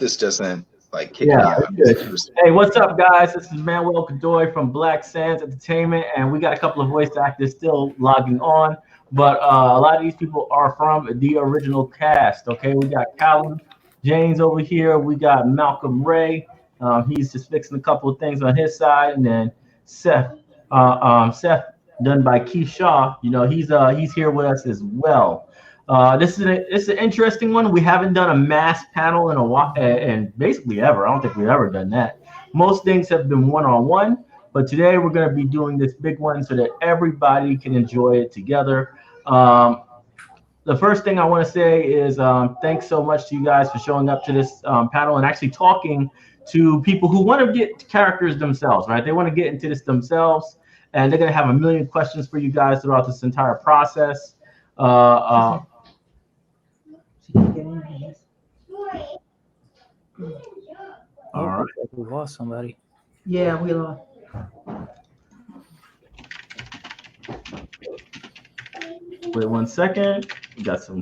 this doesn't like kick me out. Hey, what's up, guys? This is Manuel Godoy from Black Sands Entertainment, and we got a couple of voice actors still logging on, but a lot of these people are from the original cast. Okay, we got Calum James over here. We got Malcolm Ray. He's just fixing a couple of things on his side, and then Seth. Seth, done by Keith Shaw. You know, he's here with us as well. This is an interesting one. We haven't done a mass panel in a while, and basically ever. I don't think we've ever done that. Most things have been one-on-one, but today we're going to be doing this big one so that everybody can enjoy it together. The first thing I want to say is thanks so much to you guys for showing up to this panel and actually talking to people who want to get characters themselves, right? They want to get into this themselves, and they're going to have a million questions for you guys throughout this entire process. All right. We lost somebody. Yeah, we lost. Wait 1 second. We got some.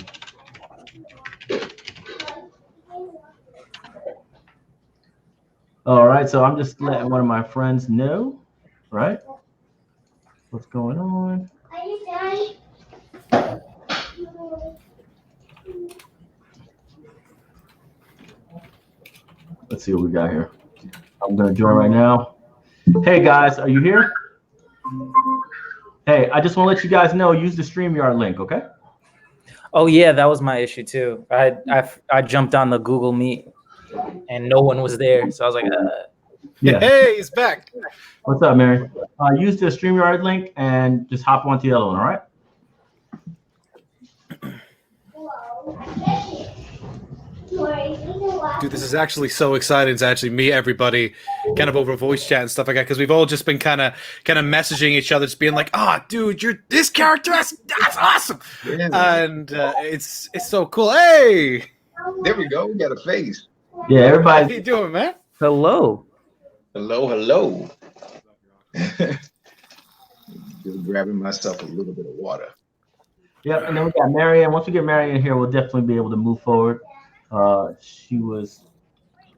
All right, so I'm just letting one of my friends know, right? What's going on? Are you done? Let's see what we got here. I'm gonna join right now. Hey guys, are you here? Hey, I just want to let you guys know, use the StreamYard link, okay? Oh yeah, that was my issue too. I jumped on the Google Meet and no one was there, so I was like, Yeah. Hey, he's back. What's up, Mary? Use the StreamYard link and just hop onto the other one, all right? Dude, this is actually so exciting to actually meet everybody kind of over voice chat and stuff like that, because we've all just been kind of messaging each other, just being like, oh dude, you're this character, that's awesome. Yeah. And it's so cool. Hey, There we go. We got a face. Yeah, how everybody. you doing, man? hello. Hello. Just grabbing myself a little bit of water. Yep, and then we got Marianne. Once we get Marianne here, we'll definitely be able to move forward. She was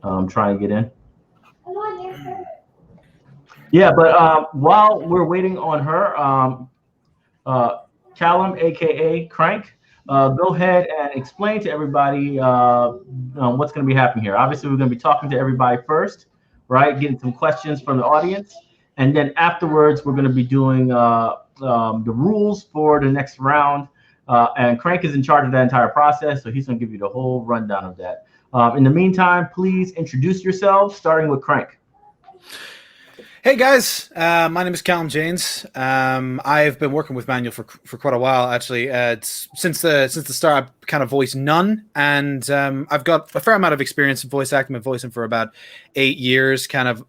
trying to get in. Yeah, but while we're waiting on her, Calum, aka Crank, go ahead and explain to everybody what's going to be happening here. Obviously, we're going to be talking to everybody first, right? Getting some questions from the audience, and then afterwards, we're going to be doing the rules for the next round. And Crank is in charge of that entire process, so he's going to give you the whole rundown of that. In the meantime, please introduce yourselves, starting with Crank. Hey guys, my name is Calum James. I've been working with Manuel for quite a while, actually. Since the start, I've kind of voiced none, and I've got a fair amount of experience in voice acting. I've been voicing for about 8 years, kind of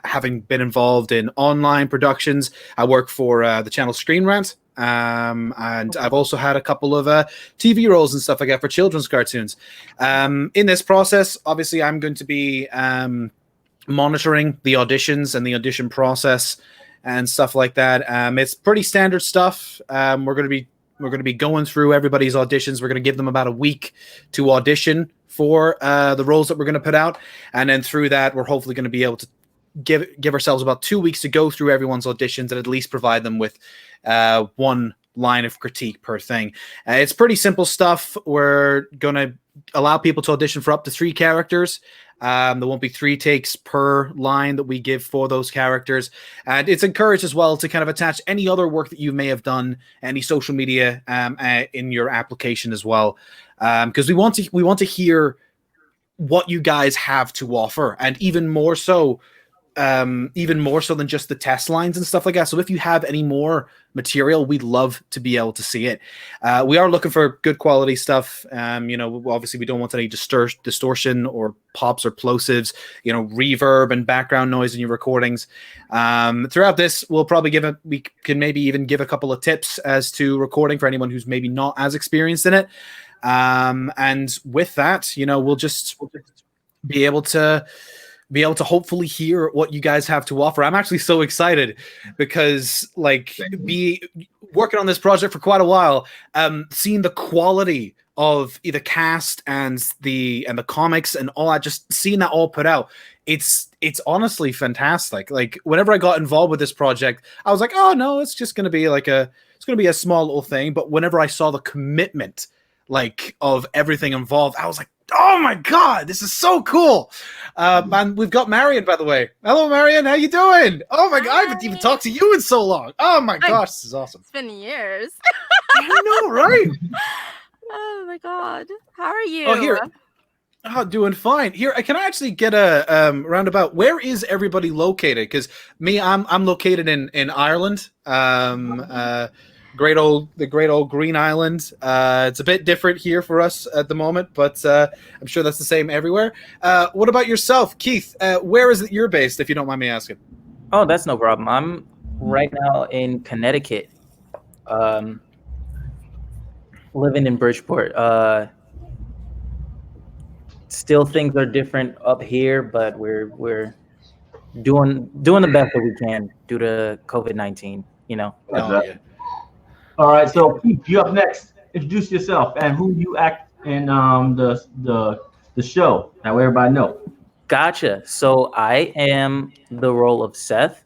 having been involved in online productions. I work for the channel Screen Rant. And I've also had a couple of TV roles and stuff like that for children's cartoons. In this process, obviously, I'm going to be monitoring the auditions and the audition process and stuff like that. It's pretty standard stuff. We're going to be going through everybody's auditions. We're going to give them about a week to audition for the roles that we're going to put out, and then through that, we're hopefully going to be able to give ourselves about 2 weeks to go through everyone's auditions and at least provide them with one line of critique per thing. It's pretty simple stuff. We're going to allow people to audition for up to 3 characters. There won't be 3 takes per line that we give for those characters. And it's encouraged as well to kind of attach any other work that you may have done, any social media in your application as well. Because we want to hear what you guys have to offer, and even more so than just the test lines and stuff like that. So if you have any more material, we'd love to be able to see it. We are looking for good quality stuff. Obviously we don't want any distortion or pops or plosives, reverb and background noise in your recordings. Throughout this, we can maybe even give a couple of tips as to recording for anyone who's maybe not as experienced in it. And with that, we'll just be able to hopefully hear what you guys have to offer. I'm actually so excited because be working on this project for quite a while, seeing the quality of either cast and the comics and all that, just seeing that all put out, it's honestly fantastic. Like whenever I got involved with this project, I was like, oh no, it's just gonna be a small little thing. But whenever I saw the commitment like of everything involved, I was like, oh my god, this is so cool. And we've got Marion, by the way. Hello, Marion, how you doing? Oh my god, I haven't even talked to you in so long. Oh my gosh, this is awesome. It's been years. I know, right? Oh my god, how are you? Oh, here. Oh, doing fine. Here, can I actually get a roundabout? Where is everybody located? Because I'm located in Ireland. The great old Green Island. It's a bit different here for us at the moment, but I'm sure that's the same everywhere. What about yourself, Keith? Where is it you're based, if you don't mind me asking? Oh, that's no problem. I'm right now in Connecticut, living in Bridgeport. Still, things are different up here, but we're doing the best that we can due to COVID-19. You know. Oh, yeah. All right, so Keith, you up next. Introduce yourself and who you act in the show. That way everybody know. Gotcha. So I am the role of Seth.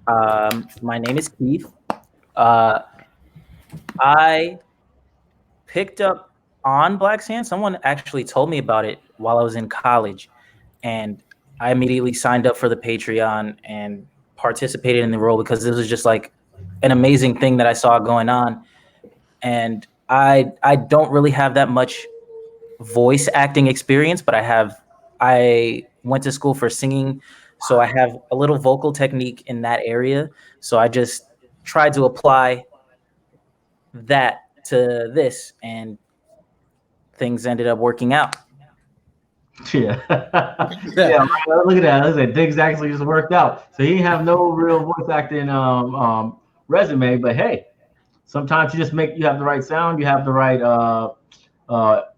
My name is Keith. I picked up on Black Sand. Someone actually told me about it while I was in college, and I immediately signed up for the Patreon and participated in the role because this was just like an amazing thing that I saw going on. And I don't really have that much voice acting experience, but I went to school for singing, so I have a little vocal technique in that area. So I just tried to apply that to this, and things ended up working out. Yeah. Yeah, look at that. Things actually just worked out. So he didn't have no real voice acting resume, but hey, sometimes you have the right sound, you have the right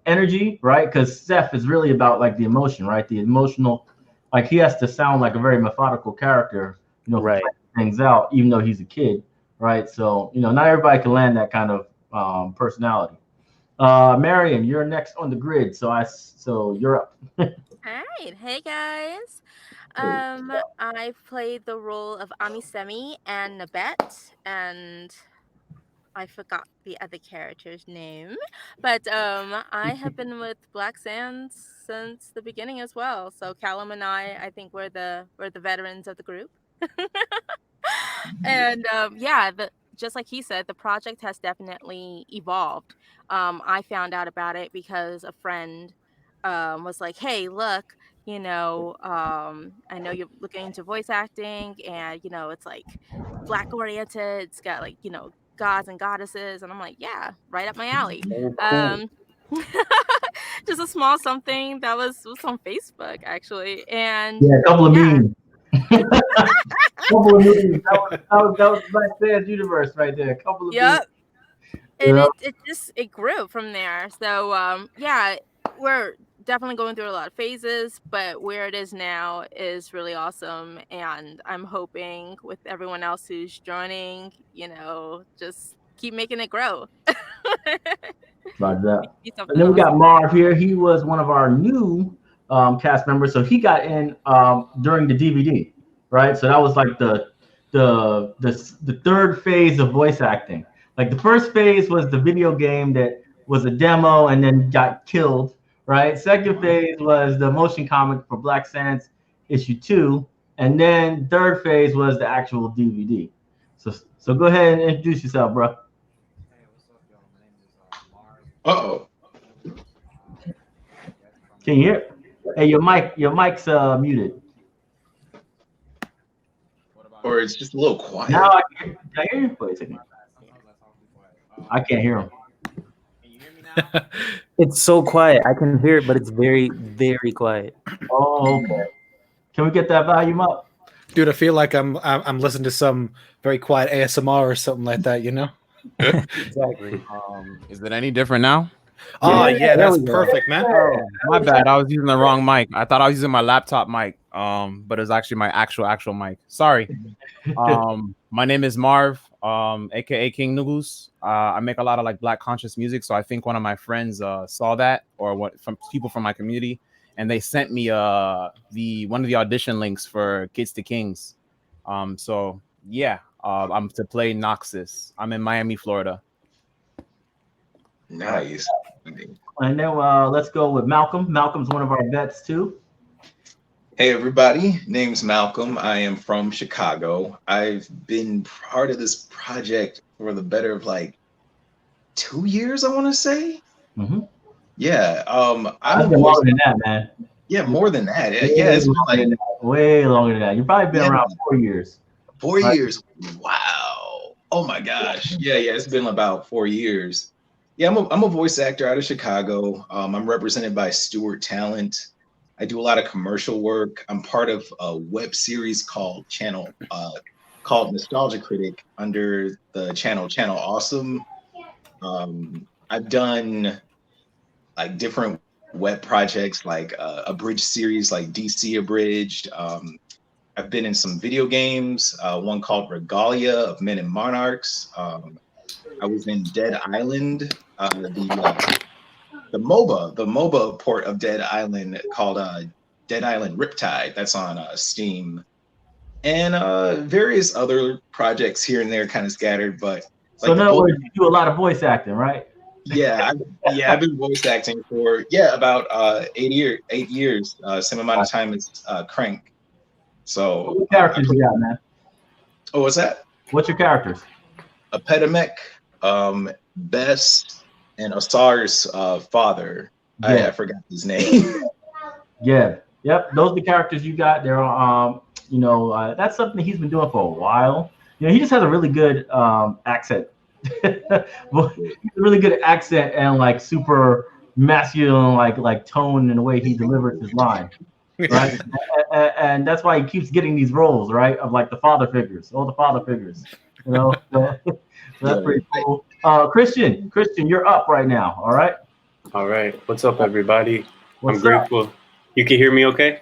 energy, right? Because Seth is really about like the emotion, right? The emotional, like he has to sound like a very methodical character, Right. Things out, even though he's a kid, right? So not everybody can land that kind of personality. Marion, you're next on the grid, so you're up. All right, hey guys. I played the role of Amisemi and Nabet, and I forgot the other character's name, but I have been with Black Sands since the beginning as well. So Calum and I think we're the veterans of the group. And just like he said, the project has definitely evolved. I found out about it because a friend was like, "Hey, look, I know you're looking into voice acting, and it's like Black oriented. It's got like gods and goddesses," and I'm like, "Yeah, right up my alley." Just a small something that was on Facebook actually, and yeah, a couple of memes. Couple of movies. That was Black Sands universe right there. A couple of Yep. movies. And it grew from there. So we're definitely going through a lot of phases, but where it is now is really awesome, and I'm hoping with everyone else who's joining, just keep making it grow. Like that. And then we got Marv here. He was one of our new cast members, so he got in during the DVD, right? So that was like the third phase of voice acting. Like the first phase was the video game that was a demo and then got killed, right? Second phase was the motion comic for Black Sands issue 2, and then third phase was the actual DVD. So go ahead and introduce yourself, bro. Uh-oh. Can you hear? Hey, your mic's muted. Or it's just a little quiet. Now I can hear you. Wait a second. I can't hear him. It's so quiet. I can hear it, but it's very, very quiet. Oh, okay. Can we get that volume up? Dude, I feel like I'm listening to some very quiet ASMR or something like that, Exactly. Is it any different now? Oh yeah, that's we go. perfect, man. Oh, my bad. I was using the wrong mic. I thought I was using my laptop mic. But it was actually my actual mic. Sorry. My name is Marv, aka King Nugus. I make a lot of like Black conscious music. So I think one of my friends saw that, or what, from people from my community, and they sent me one of the audition links for Kids to Kings. So yeah, I'm to play Noxus. I'm in Miami, Florida. Nice. And then let's go with Malcolm. Malcolm's one of our vets too. Hey everybody, name's Malcolm. I am from Chicago. I've been part of this project for the better of like 2 years, I want to say. Mm-hmm. Yeah. I've been longer than that, man. Yeah, more than that. Way Yeah, it's been like way longer than that. You've probably been around 4 years. 4 years. Wow. Oh my gosh. Yeah, it's been about 4 years. Yeah, I'm a voice actor out of Chicago. I'm represented by Stewart Talent. I do a lot of commercial work. I'm part of a web series called Nostalgia Critic under the channel Awesome. I've done like different web projects, like a bridge series like DC Abridged. I've been in some video games, one called Regalia of Men and Monarchs. I was in Dead Island, the MOBA port of Dead Island called Dead Island Riptide. That's on Steam, and various other projects here and there, kind of scattered. But so in other words, you do a lot of voice acting, right? Yeah, I've been voice acting for about 8 years, same amount of time as Crank. So what characters you got, man? Oh, what's that? What's your characters? Epidemic, Bess, and Asar's father. I forgot his name. Yeah. Yep. Those are the characters you got. They're that's something he's been doing for a while. He just has a really good accent. Well, he's a really good accent and like super masculine, like tone in the way he delivers his line, right? and that's why he keeps getting these roles, right? Of like the father figures, all the father figures. So that's pretty cool. Christian, you're up right now. All right. All right. What's up, everybody? What's I'm grateful. up? You can hear me okay?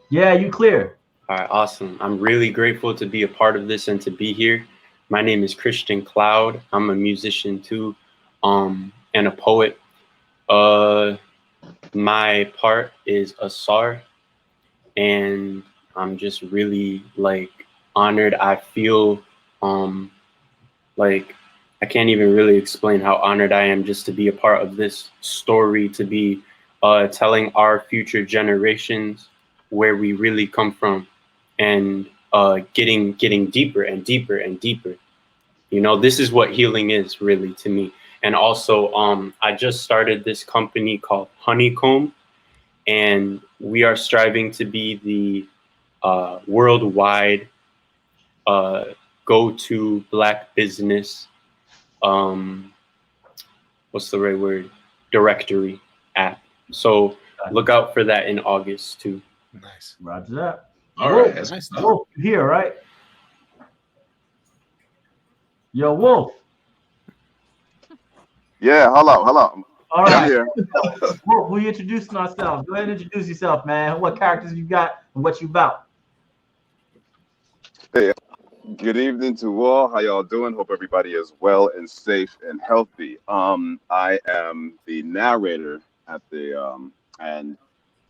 Yeah, you clear. All right, awesome. I'm really grateful to be a part of this and to be here. My name is Christian Cloud. I'm a musician too, and a poet. My part is Asar, and I'm just really like honored. I feel like I can't even really explain how honored I am just to be a part of this story, to be telling our future generations where we really come from, and getting deeper and deeper and deeper. This is what healing is really to me. And also, I just started this company called Honeycomb, and we are striving to be the worldwide go-to Black business, what's the right word? Directory app. So look out for that in August too. Nice. Roger that. All right. That's nice. Wolf, you here, right? Yo, Wolf. Yeah, hello. All right. I'm here. Wolf, we introducing ourselves. Go ahead and introduce yourself, man. What characters you got and what you about? Hey, good evening to all. How y'all doing? Hope everybody is well and safe and healthy. I am the narrator at the and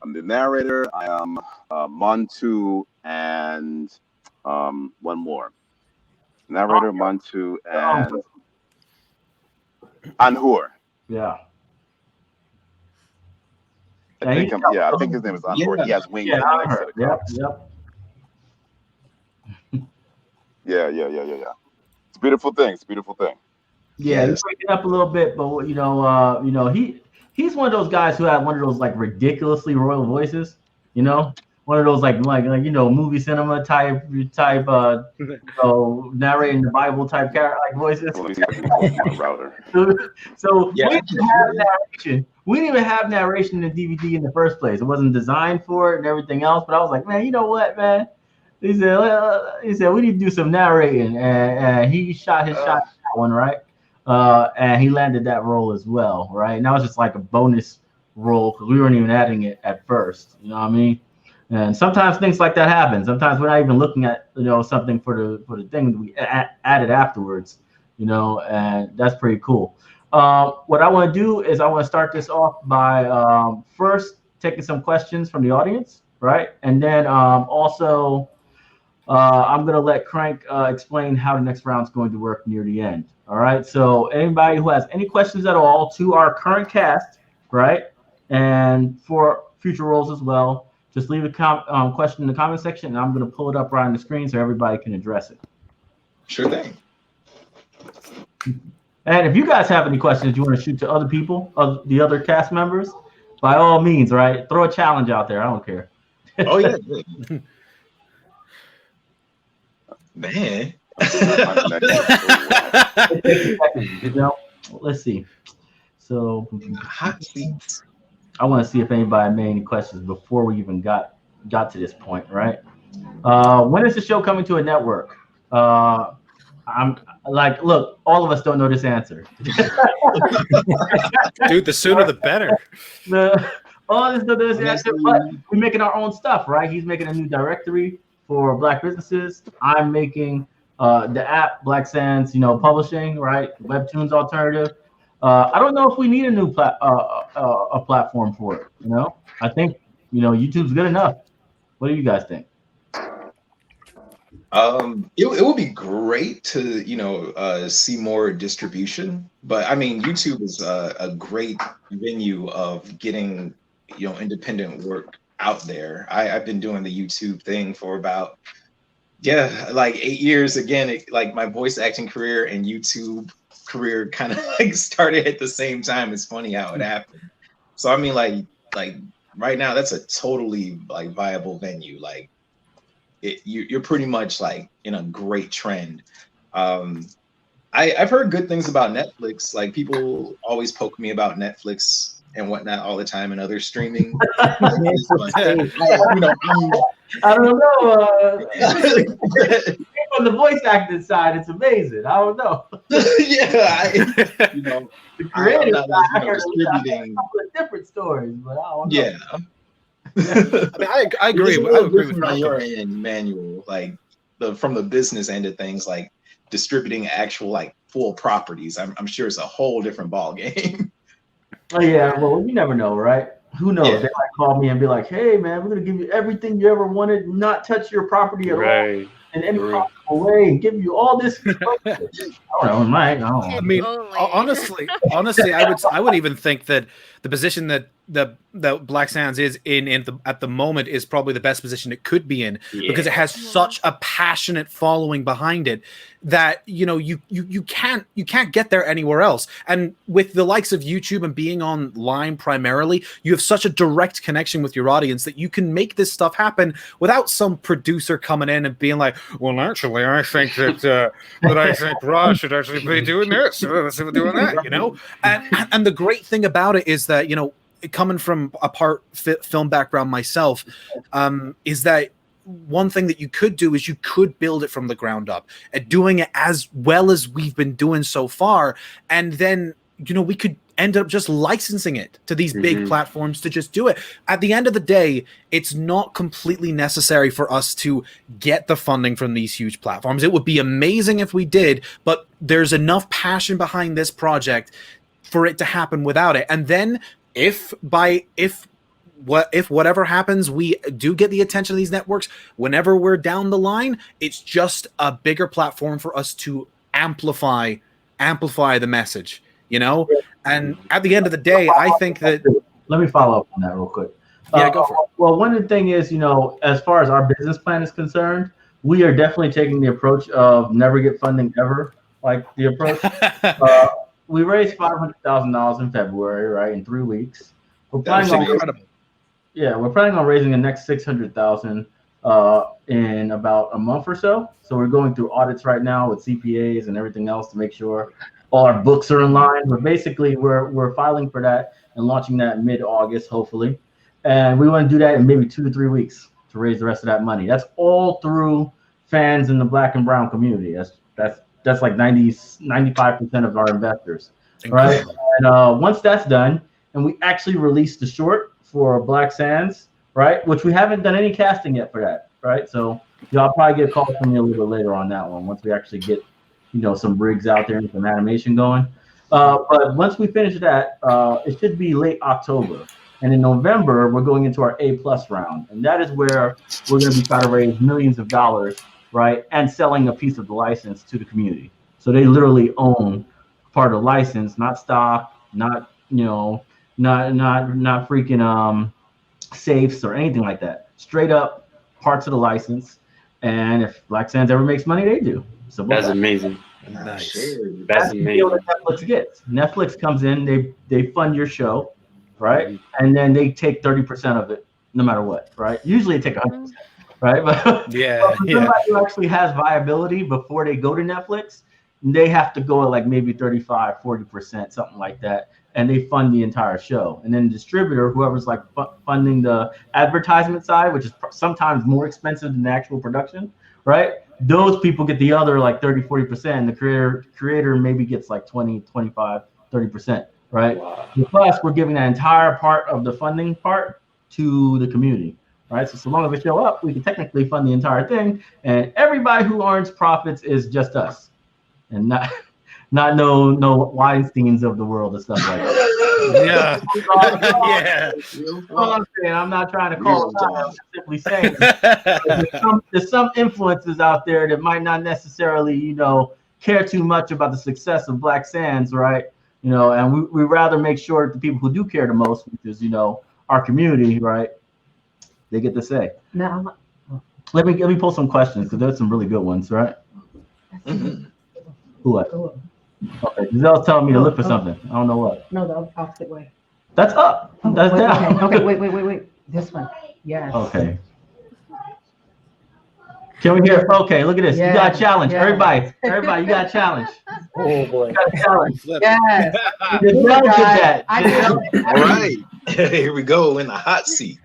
I'm the narrator. I am Montu and one more. Narrator, Montu, and Anhur. Yeah. I think his name is Anhur. He has wings. Yep. Yeah. It's a beautiful thing. Yeah, he's breaking up a little bit, but he's one of those guys who had one of those like ridiculously royal voices, one of those like movie cinema type narrating the Bible type character like voices. So Yeah, we didn't even have narration in DVD in the first place. It wasn't designed for it and everything else. But I was like, man, you know what, man? He said we need to do some narrating, and he shot his shot at that one, right? And he landed that role as well, right? Now it's just like a bonus role because we weren't even adding it at first. You know what I mean? And sometimes things like that happen. Sometimes we're not even looking at something for the thing that we added afterwards. and that's pretty cool. What I want to do is I want to start this off by first taking some questions from the audience, right? And then also I'm going to let Crank explain how the next round is going to work near the end. All right. So anybody who has any questions at all to our current cast, right, and for future roles as well, just leave a question in the comment section, and I'm going to pull it up right on the screen so everybody can address it. Sure thing. And if you guys have any questions you want to shoot to other people, the other cast members, by all means, right, throw a challenge out there. I don't care. Oh, yeah. Man. Let's see. So hot seats. I want to see if anybody made any questions before we even got to this point, right? When is the show coming to a network? I'm like, look, all of us don't know this answer. Dude, the sooner the better. All of us don't know this answer, but we're making our own stuff, right? He's making a new directory for Black businesses. I'm making the app Black Sands, publishing, right? Webtoons alternative. I don't know if we need a new platform for it. I think YouTube's good enough. What do you guys think? It would be great to see more distribution, but I mean YouTube is a great venue of getting independent work out there. I've been doing the YouTube thing for about like 8 years. Again, like my voice acting career and YouTube career kind of like started at the same time. It's funny how it happened. So I mean, like right now, that's a totally like viable venue. Like you're pretty much like in a great trend. I've heard good things about Netflix. Like people always poke me about Netflix and whatnot all the time and other streaming. I don't know. On the voice acting side, it's amazing. I don't know. The creative side, I heard distributing a couple of different stories, but I don't know. Yeah. I mean, I agree. I agree with on your end, Manuel. Like from the business end of things, like distributing actual like full properties. I'm sure it's a whole different ball game. Oh yeah, well you never know, right? Who knows? Yeah. They might call me and be like, "Hey man, we're gonna give you everything you ever wanted, not touch your property at all in any possible way, and give you all this." I don't know, Mike. I don't know. I mean, honestly, I would even think that the position that the Black Sands is in at the moment is probably the best position it could be in, because it has such a passionate following behind it that you can't get there anywhere else. And with the likes of YouTube and being online primarily, you have such a direct connection with your audience that you can make this stuff happen without some producer coming in and being like, "Well, actually, I think that I think Ross should actually be doing this, doing that," And the great thing about it is that coming from a film background myself, is that one thing that you could do is you could build it from the ground up and doing it as well as we've been doing so far. And then, we could end up just licensing it to these big platforms to just do it. At the end of the day, it's not completely necessary for us to get the funding from these huge platforms. It would be amazing if we did, but there's enough passion behind this project for it to happen without it. And then if whatever happens, we do get the attention of these networks, whenever we're down the line, it's just a bigger platform for us to amplify the message, And at the end of the day, I think that. Let me follow up on that real quick. Yeah, go for it. Well, one thing is, as far as our business plan is concerned, we are definitely taking the approach of never get funding ever, like the approach. We raised $500,000 in February, right, in 3 weeks. We're planning on raising the next $600,000 in about a month or so. So we're going through audits right now with CPAs and everything else to make sure all our books are in line. But basically, we're filing for that and launching that mid-August, hopefully. And we want to do that in maybe 2 to 3 weeks to raise the rest of that money. That's all through fans in the Black and brown community. That's like 95% of our investors, right? And once that's done, and we actually release the short for Black Sands, right? Which we haven't done any casting yet for that, right? So y'all probably get a call from me a little bit later on that one once we actually get, some rigs out there and some animation going. But once we finish that, it should be late October. And in November, we're going into our A+ round. And that is where we're going to be trying to raise millions of dollars, right? And selling a piece of the license to the community. So they literally own part of the license, not stock, not freaking safes or anything like that. Straight up parts of the license. And if Black Sands ever makes money, they do. So that's amazing. Nice. That's the deal amazing. that Netflix gets. Netflix comes in, they fund your show, right? And then they take 30% of it, no matter what, right? Usually they take 100%, right? But somebody who actually has viability before they go to Netflix, they have to go at like maybe 35, 40%, something like that. And they fund the entire show. And then the distributor, whoever's like funding the advertisement side, which is sometimes more expensive than the actual production, right? Those people get the other like 30, 40%. And the creator maybe gets like 20, 25, 30%, right? Wow. Plus, we're giving that entire part of the funding part to the community, right? So long as we show up, we can technically fund the entire thing. And everybody who earns profits is just us. And not no Weinsteins of the world and stuff like that. All I'm saying, I'm not trying to call it out. I'm simply saying there's some influences out there that might not necessarily, care too much about the success of Black Sands, right? And we rather make sure the people who do care the most, which is, our community, right? They get to say. Now, let me pull some questions because there's some really good ones, right? Mm-hmm. What? Okay, Giselle's telling me to look for something. I don't know what. No, the opposite way. That's up. Oh, That's down. Okay, wait. This one. Yes. Okay. Can we hear? Okay, look at this. You got a challenge. Yes. Everybody, you got a challenge. Oh boy. You got a challenge. Yes. Giselle did that. All right. Here we go in the hot seat.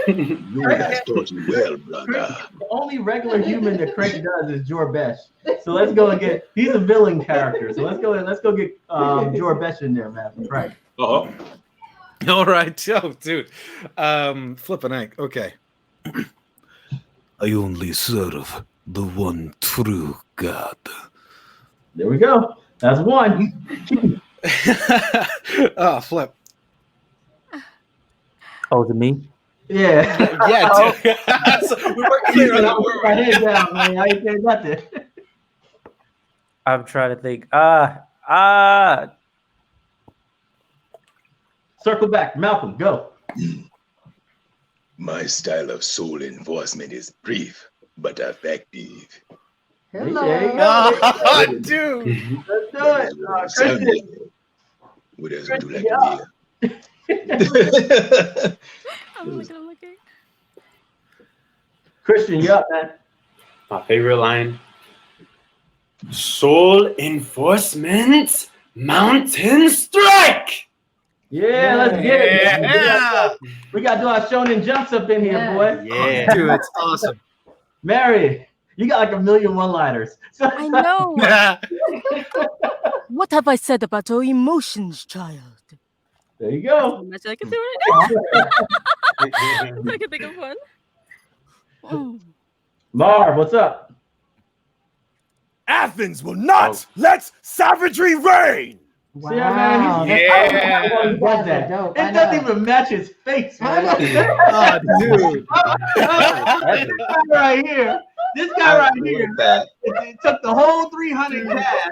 You guys taught you well, brother. The only regular human that Craig does is Jorbesh. So let's go and get. He's a villain character. So let's go get Jorbesh in there, man. Right. Uh-huh. All right, yo, dude. Flipping egg. Okay. I only serve the one true God. There we go. That's one. Oh, flip. Oh, is it me? Yeah. Dude. So we were clear on that word. My head down, man. I ain't saying nothing. I'm trying to think. Circle back. Malcolm, go. My style of soul enforcement is brief but effective. Hello. There you go. Oh, dude. Let's do it. Christian. What else would you like to hear? I'm looking. Christian, you up, man? My favorite line. Soul enforcement, mountain strike. Yeah, let's get it. Yeah. We got to do our shonen jumps up in here, boy. Yeah, dude, it's awesome. Mary, you got like a million one-liners. I know. What have I said about your emotions, child? There you go. Imagine I can do it. I can think of one. Marv, what's up? Athens will not let savagery reign. Wow. See that, man? Yeah. He does that. Dope. It doesn't even match his face, man. Oh, dude. This guy right here. It took the whole 300 cast,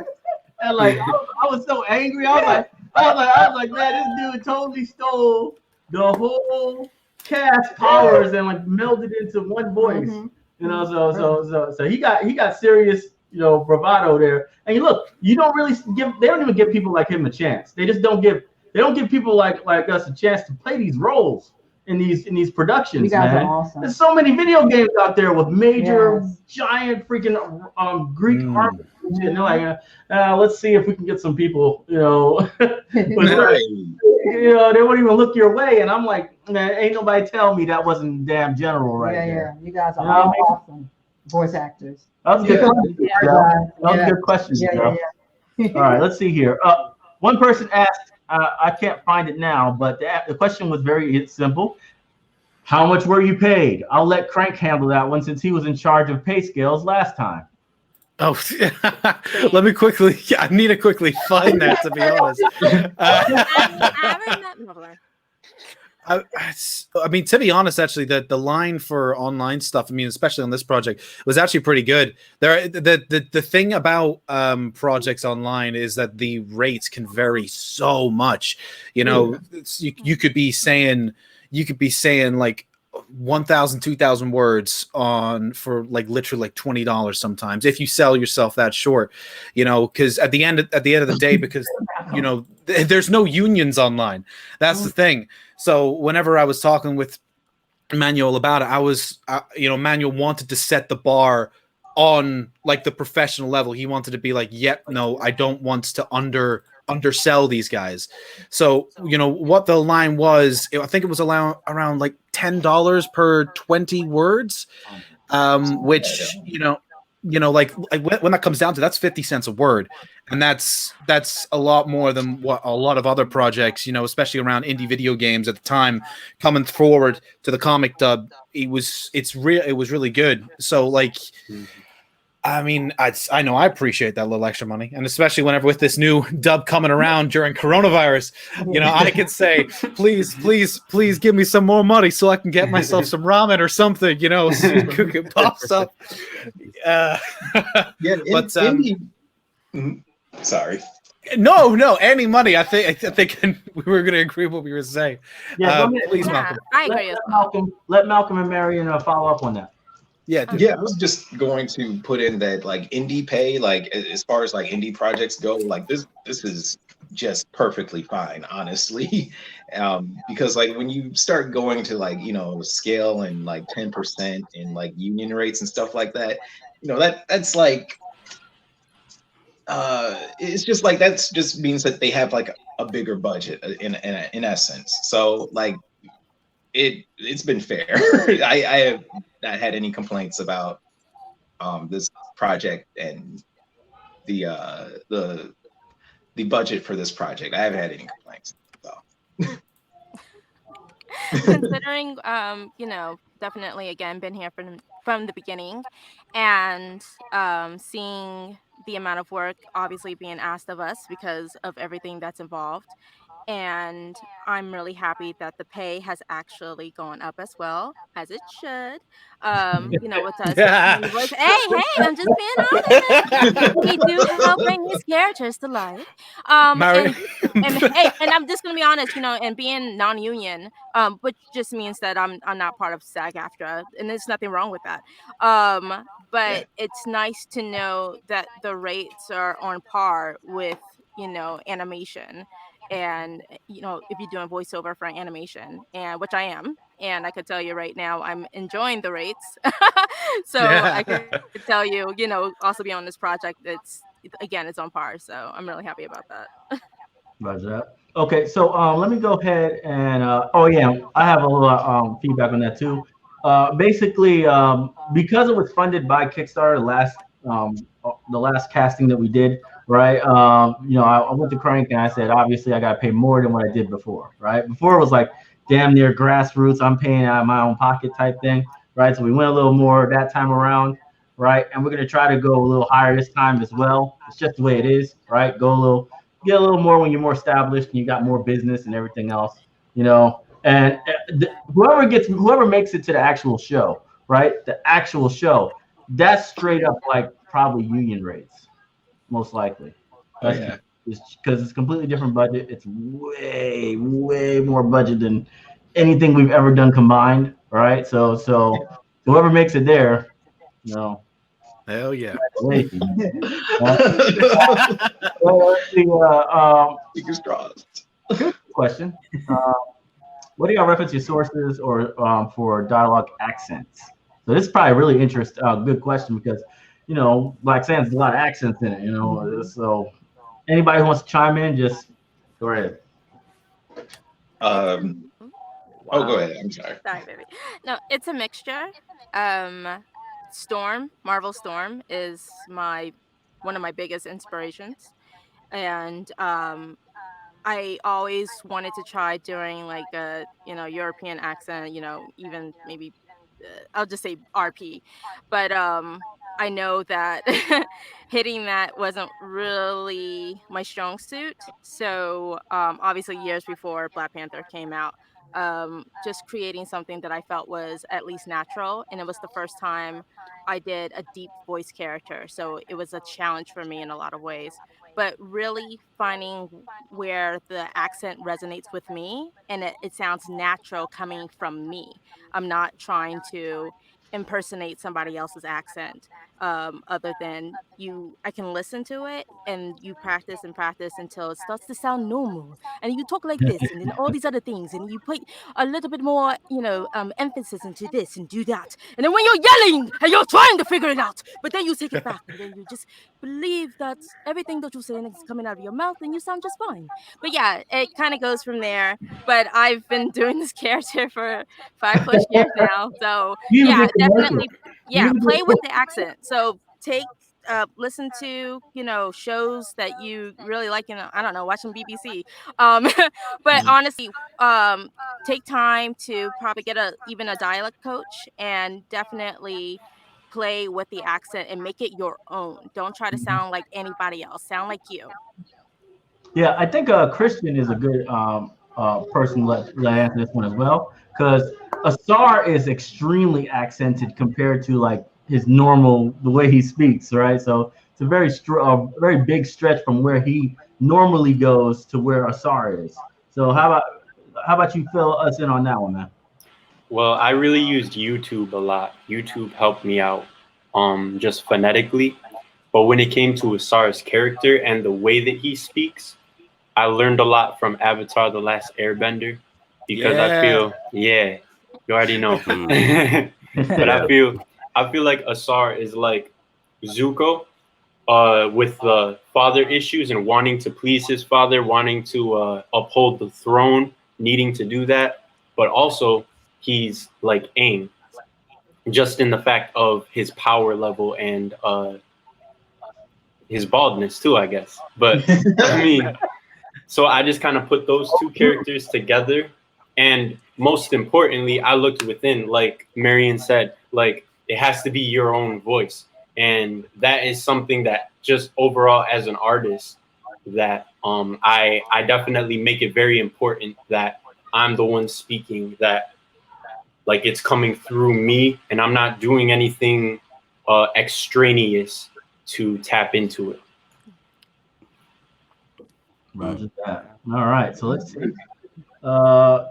and like I was so angry. I was like, man, this dude totally stole the whole cast powers and like melded into one voice. Mm-hmm. So he got serious, bravado there. And look, they don't even give people like him a chance. They don't give people like us a chance to play these roles in these productions. You guys man. are awesome. There's so many video games out there with major giant freaking Greek armies. And they're like, let's see if we can get some people, they won't even look your way. And I'm like, man, ain't nobody tell me that wasn't damn general right there. Yeah. You guys are all awesome voice actors. That was a good question. That was a good question. All right, let's see here. One person asked, I can't find it now, but the question was very simple. How much were you paid? I'll let Crank handle that one since he was in charge of pay scales last time. Oh, let me quickly. I need to quickly find that, to be honest. I remember. I mean, to be honest, actually, the line for online stuff, I mean, especially on this project, was actually pretty good. The thing about projects online is that the rates can vary so much. You know, you could be saying like 1,000, 2,000 words on for like literally like $20 sometimes if you sell yourself that short, you know, because at the end of the day, because you know there's no unions online. That's the thing. So whenever I was talking with Manuel about it, you know, Manuel wanted to set the bar on like the professional level. He wanted to be like, yep, no, I don't want to undersell these guys. So, you know, what the line was, I think it was around like $10 per 20 words, which, you know, like when that comes down to, that's 50 cents a word. And that's a lot more than what a lot of other projects, you know, especially around indie video games at the time, coming forward to the comic dub. It was really good. So like, I mean, I know I appreciate that little extra money, and especially whenever with this new dub coming around during coronavirus, you know, I can say, please give me some more money so I can get myself some ramen or something, you know, so cook it pops up. Yeah, but sorry. No, any money. I think we were going to agree with what we were saying. Yeah, Please, Malcolm. I agree. Let Malcolm and Marion follow up on that. Yeah, I was just going to put in that like indie pay, like as far as like indie projects go, like this is just perfectly fine, honestly. Because like when you start going to like, you know, scale and like 10% in like union rates and stuff like that, you know, that's like it's just like that's just means that they have like a bigger budget in essence. So like it's been fair. I have not had any complaints about this project and the budget for this project. I haven't had any complaints. So Considering, you know, definitely again been here from the beginning, and seeing the amount of work obviously being asked of us because of everything that's involved. And I'm really happy that the pay has actually gone up as well, as it should. You know, with us doing the voice. Hey, I'm just being honest. We do help bring these characters to life. And hey, and I'm just gonna be honest, you know, and being non-union, which just means that I'm not part of SAG-AFTRA, and there's nothing wrong with that. But it's nice to know that the rates are on par with, you know, animation. And you know, if you're doing voiceover for animation, and which I am, and I could tell you right now I'm enjoying the rates. So I could tell you, you know, also be on this project, it's on par, so I'm really happy about that. Roger that. Okay, so let me go ahead and oh yeah, I have a little feedback on that too. Basically, because it was funded by Kickstarter, the last casting that we did, right? You know, I went to Crank and I said, obviously, I got to pay more than what I did before, right? Before it was like damn near grassroots, I'm paying out of my own pocket type thing, right? So we went a little more that time around, right? And we're gonna try to go a little higher this time as well. It's just the way it is, right? Get a little more when you're more established and you got more business and everything else, you know. And whoever makes it to the actual show, right? The actual show, that's straight up like probably union rates, most likely. That's because it's completely different budget. It's way more budget than anything we've ever done combined, right? So whoever makes it there, you know. Hell yeah. Fingers crossed. Good question. What do y'all reference your sources or for dialogue accents? So this is probably a really interesting, good question because, you know, Black Sands has a lot of accents in it, you know. So anybody who wants to chime in, just go ahead. Oh, go ahead. I'm sorry. Sorry, baby. No, it's a mixture. Marvel Storm is one of my biggest inspirations, and I always wanted to try doing like a, you know, European accent, you know, even maybe I'll just say RP. But I know that hitting that wasn't really my strong suit. So obviously, years before Black Panther came out, just creating something that I felt was at least natural, and it was the first time I did a deep voice character. So it was a challenge for me in a lot of ways. But really finding where the accent resonates with me and it sounds natural coming from me. I'm not trying to impersonate somebody else's accent, other than I can listen to it and you practice and practice until it starts to sound normal. And you talk like this and then all these other things. And you put a little bit more, emphasis into this and do that. And then when you're yelling and you're trying to figure it out, but then you take it back and then you just believe that everything that you're saying is coming out of your mouth and you sound just fine. But yeah, it kind of goes from there. But I've been doing this character for 5+ years now. So You even yeah, did commercials. definitely. You Yeah, even play did- with the accent. So listen to, shows that you really like, I don't know, watching BBC. But honestly, um take time to probably get even a dialect coach and definitely play with the accent and make it your own. Don't try to sound like anybody else. Sound like you. Yeah, I think Christian is a good person to answer this one as well, because Asar is extremely accented compared to like his normal the way he speaks, right? So it's a very big stretch from where he normally goes to where Asar is. So how about you fill us in on that one, man? Well, I really used YouTube a lot. YouTube helped me out, just phonetically. But when it came to Asar's character and the way that he speaks, I learned a lot from Avatar: The Last Airbender, because I feel, yeah, you already know. But I feel like Asar is like Zuko, with the father issues and wanting to please his father, wanting to uphold the throne, needing to do that, but also he's like Aang, just in the fact of his power level and his baldness too, I guess. But I mean, so I just kind of put those two characters together. And most importantly, I looked within, like Marion said, like it has to be your own voice. And that is something that just overall as an artist that I definitely make it very important that I'm the one speaking, that like it's coming through me and I'm not doing anything extraneous to tap into it. Roger that. All right, so let's see.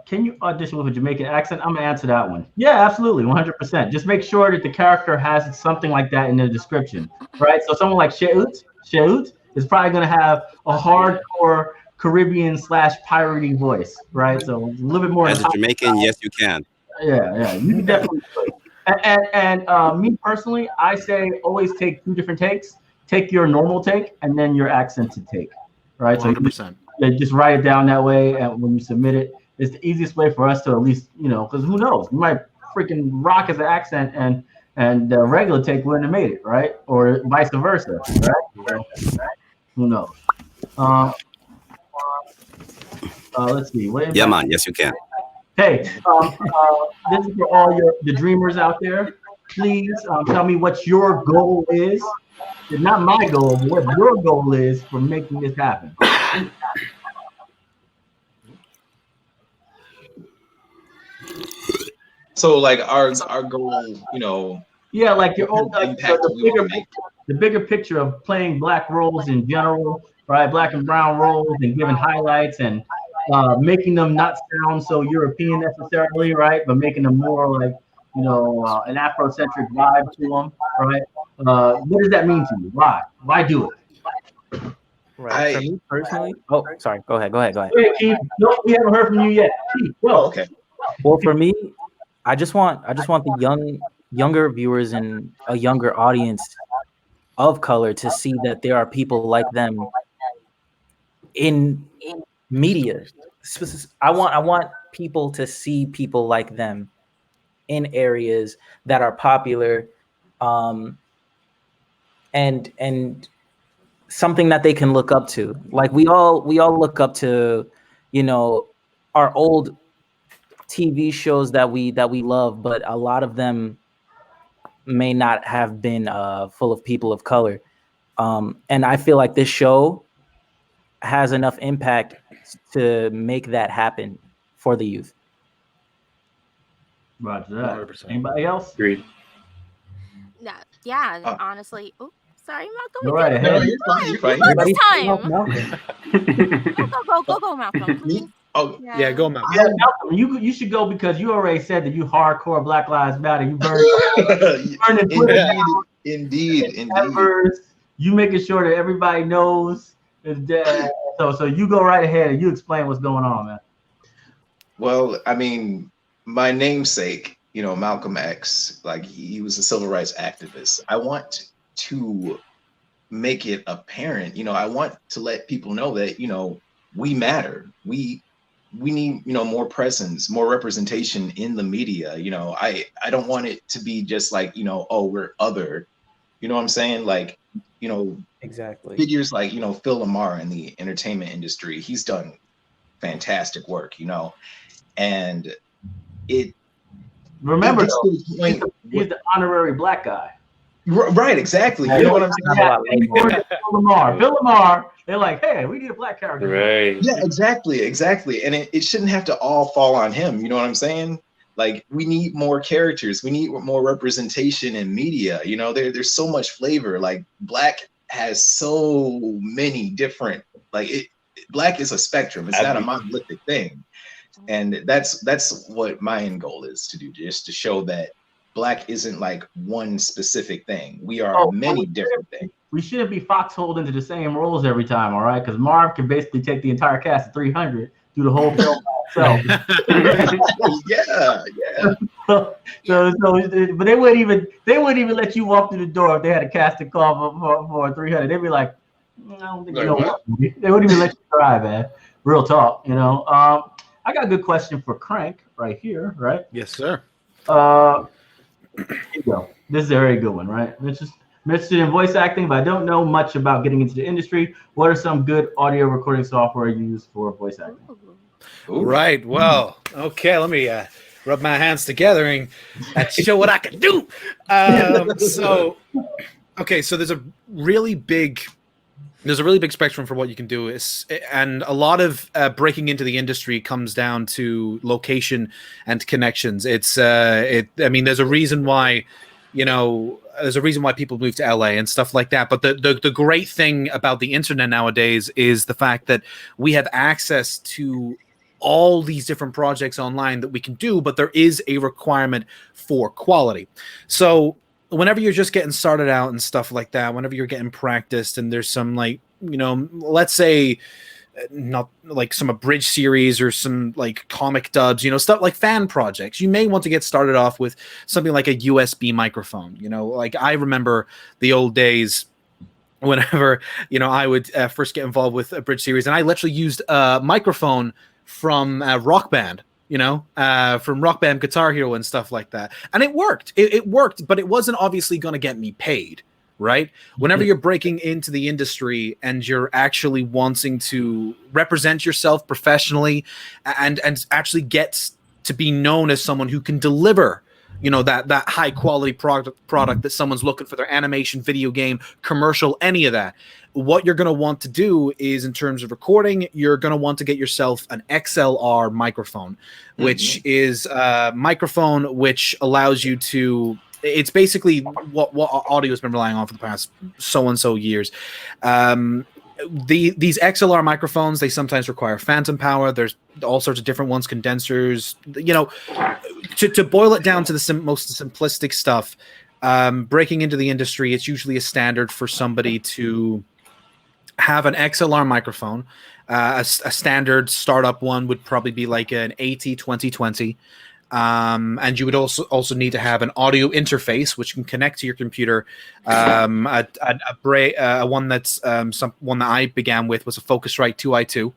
Can you audition with a Jamaican accent? I'm gonna answer that one. Yeah, absolutely, 100%. Just make sure that the character has something like that in the description, right? So someone like Sheut is probably gonna have a hardcore Caribbean / piratey voice, right? So a little bit more. As a Jamaican, yes, you can. Yeah, you can definitely do it. And me personally, I say always take 2 different takes. Take your normal take and then your accented take, right? 100%. So just write it down that way, and when you submit it, it's the easiest way for us to at least, because who knows, you might freaking rock as an accent and the regular take wouldn't have made it, right? Or vice versa, right? So, who knows? Let's see. Yeah, man. Yes, you can. Hey, this is for all the dreamers out there. Please tell me what your goal is. It's not my goal, but what your goal is for making this happen. So like our goal, Yeah, like your own impact the bigger picture of playing black roles in general, right? Black and brown roles and giving highlights and making them not sound so European necessarily, right? But making them more like, an Afrocentric vibe to them, right? What does that mean to you? Why? Why do it? Right. For me personally, sorry. Go ahead. Hey, Keith. No, we haven't heard from you yet. Keith, go. Okay. Well, for me, I just want the younger viewers and a younger audience of color to see that there are people like them in media. I want people to see people like them in areas that are popular, and something that they can look up to. Like we all look up to, our old TV shows that we love, but a lot of them may not have been full of people of color. And I feel like this show has enough impact to make that happen for the youth. Roger that. 100%. Anybody else? Agreed. Yeah, honestly. Oh, sorry, Malcolm. Go right No, ahead. you're fine. You're fine. You go this Malcolm. time. Go, Malcolm. Me? Oh, Yeah, go, Malcolm. Yeah, Malcolm, you should go because you already said that you hardcore Black Lives Matter. You burn Indeed. members. You making sure that everybody knows. So you go right ahead and you explain what's going on, man. Well, I mean, my namesake, Malcolm X, like he was a civil rights activist. I want to make it apparent, I want to let people know that, we matter. We need, more presence, more representation in the media. I don't want it to be just like, oh, we're other, you know what I'm saying? Like, exactly. Figures like, Phil Lamar in the entertainment industry, he's done fantastic work, and it, remember, he's the honorary Black guy. Right, exactly. You know what I'm saying? Phil Lamar, they're like, hey, we need a Black character. Right. Yeah, exactly. And it shouldn't have to all fall on him. You know what I'm saying? Like, we need more characters. We need more representation in media. There's so much flavor. Like, Black has so many different, Black is a spectrum. It's not a monolithic thing. And that's what my end goal is to do, just to show that Black isn't like one specific thing. We are many different things. We shouldn't be foxholed into the same roles every time, all right? Because Marv can basically take the entire cast of 300, do the whole film by himself. Yeah. But they wouldn't even let you walk through the door if they had a casting call for 300. They'd be like, I don't think you know what. They wouldn't even let you try, man. Real talk, I got a good question for Crank right here, right? Yes, sir. Here you go. This is a very good one, right? I'm interested in voice acting, but I don't know much about getting into the industry. What are some good audio recording software used for voice acting? Ooh. Right. Well, okay. Let me rub my hands together and show what I can do. So there's a really big spectrum for what you can do, and a lot of breaking into the industry comes down to location and connections. There's a reason why, people move to LA and stuff like that. But the great thing about the internet nowadays is the fact that we have access to all these different projects online that we can do, but there is a requirement for quality. So whenever you're just getting started out and stuff like that, whenever you're getting practiced and there's some let's say not like some abridged series or some like comic dubs, stuff like fan projects, you may want to get started off with something like a USB microphone. Like I remember the old days whenever, I would first get involved with a bridge series, and I literally used a microphone from Rock Band, from Rock Band, Guitar Hero and stuff like that. And it worked. It worked, but it wasn't obviously going to get me paid, right? Whenever you're breaking into the industry and you're actually wanting to represent yourself professionally and actually get to be known as someone who can deliver, that high quality product that someone's looking for, their animation, video game, commercial, any of that. What you're going to want to do is, in terms of recording, you're going to want to get yourself an XLR microphone, which is a microphone which allows you to, it's basically what audio has been relying on for the past so years. These XLR microphones, they sometimes require phantom power. There's all sorts of different ones, condensers, to boil it down to the most simplistic stuff. Breaking into the industry, it's usually a standard for somebody to have an XLR microphone. A standard startup one would probably be like an AT2020. And you would also need to have an audio interface which can connect to your computer. One that I began with was a Focusrite 2i2.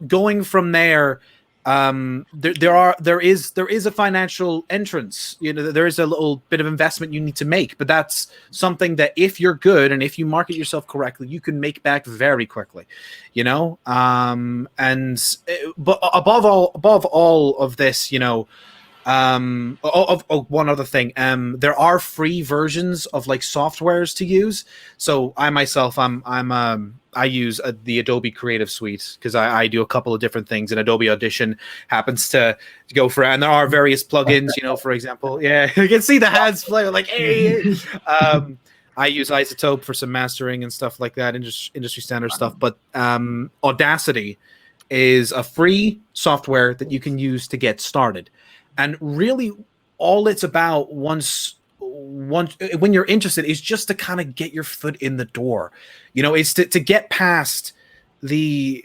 Going from there, there is a financial entrance. You know, there is a little bit of investment you need to make, but that's something that if you're good and if you market yourself correctly, you can make back very quickly. You know, but above all of this, you know. One other thing, there are free versions of like softwares to use. So I myself, I use the Adobe Creative Suite because I do a couple of different things, and Adobe Audition happens to go for it. And there are various plugins, you know, for example, yeah, you can see the hands play like, hey. I use Isotope for some mastering and stuff like that, industry standard stuff. But Audacity is a free software that you can use to get started. And really, all it's about once when you're interested is just to kind of get your foot in the door. You know, it's to get past the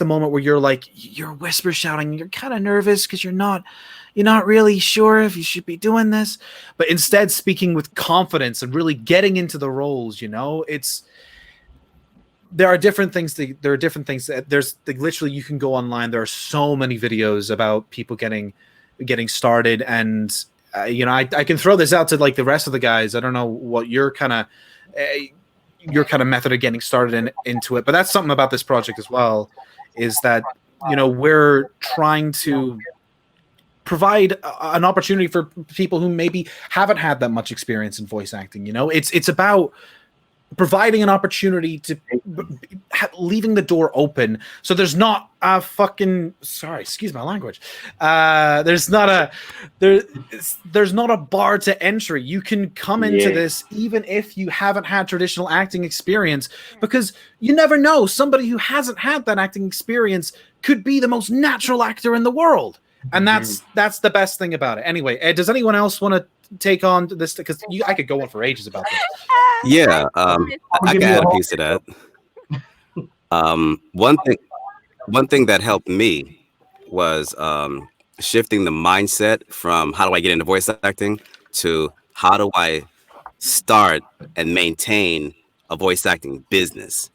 moment where you're like, you're whisper shouting, you're kind of nervous because you're not really sure if you should be doing this, but instead speaking with confidence and really getting into the roles. You know, there are different things. There's literally, you can go online. There are so many videos about people getting started, and you know, I can throw this out to like the rest of the guys. I don't know what your kind of method of getting started into it, but that's something about this project as well, is that, you know, we're trying to provide an opportunity for people who maybe haven't had that much experience in voice acting. You know, it's about providing an opportunity to leaving the door open, so there's not a fucking excuse my language. There's not a bar to entry. You can come into this even if you haven't had traditional acting experience, because you never know. Somebody who hasn't had that acting experience could be the most natural actor in the world, and that's the best thing about it. Anyway, does anyone else want to take on this? Because I could go on for ages about this. Yeah, I can add a piece to that. One thing that helped me was shifting the mindset from how do I get into voice acting to how do I start and maintain a voice acting business.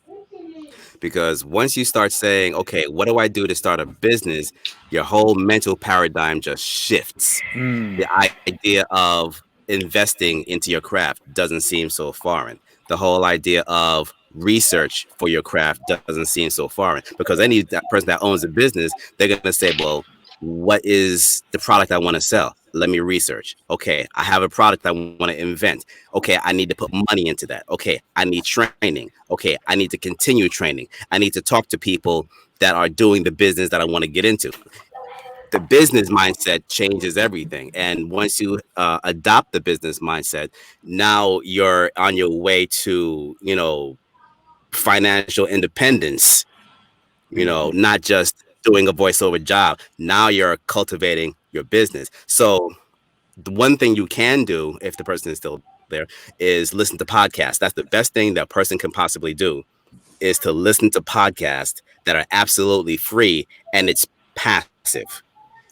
Because once you start saying, okay, what do I do to start a business, your whole mental paradigm just shifts. The idea of investing into your craft doesn't seem so foreign. The whole idea of research for your craft doesn't seem so foreign, because any person that owns a business, they're going to say, well, what is the product I want to sell? Let me research. Okay, I have a product I want to invent. Okay, I need to put money into that. Okay, I need training. Okay, I need to continue training. I need to talk to people that are doing the business that I want to get into. The business mindset changes everything. And once you adopt the business mindset, now you're on your way to, you know, financial independence, you know, not just doing a voiceover job. Now you're cultivating your business. So the one thing you can do, if the person is still there, is listen to podcasts. That's the best thing that person can possibly do, is to listen to podcasts that are absolutely free, and it's passive.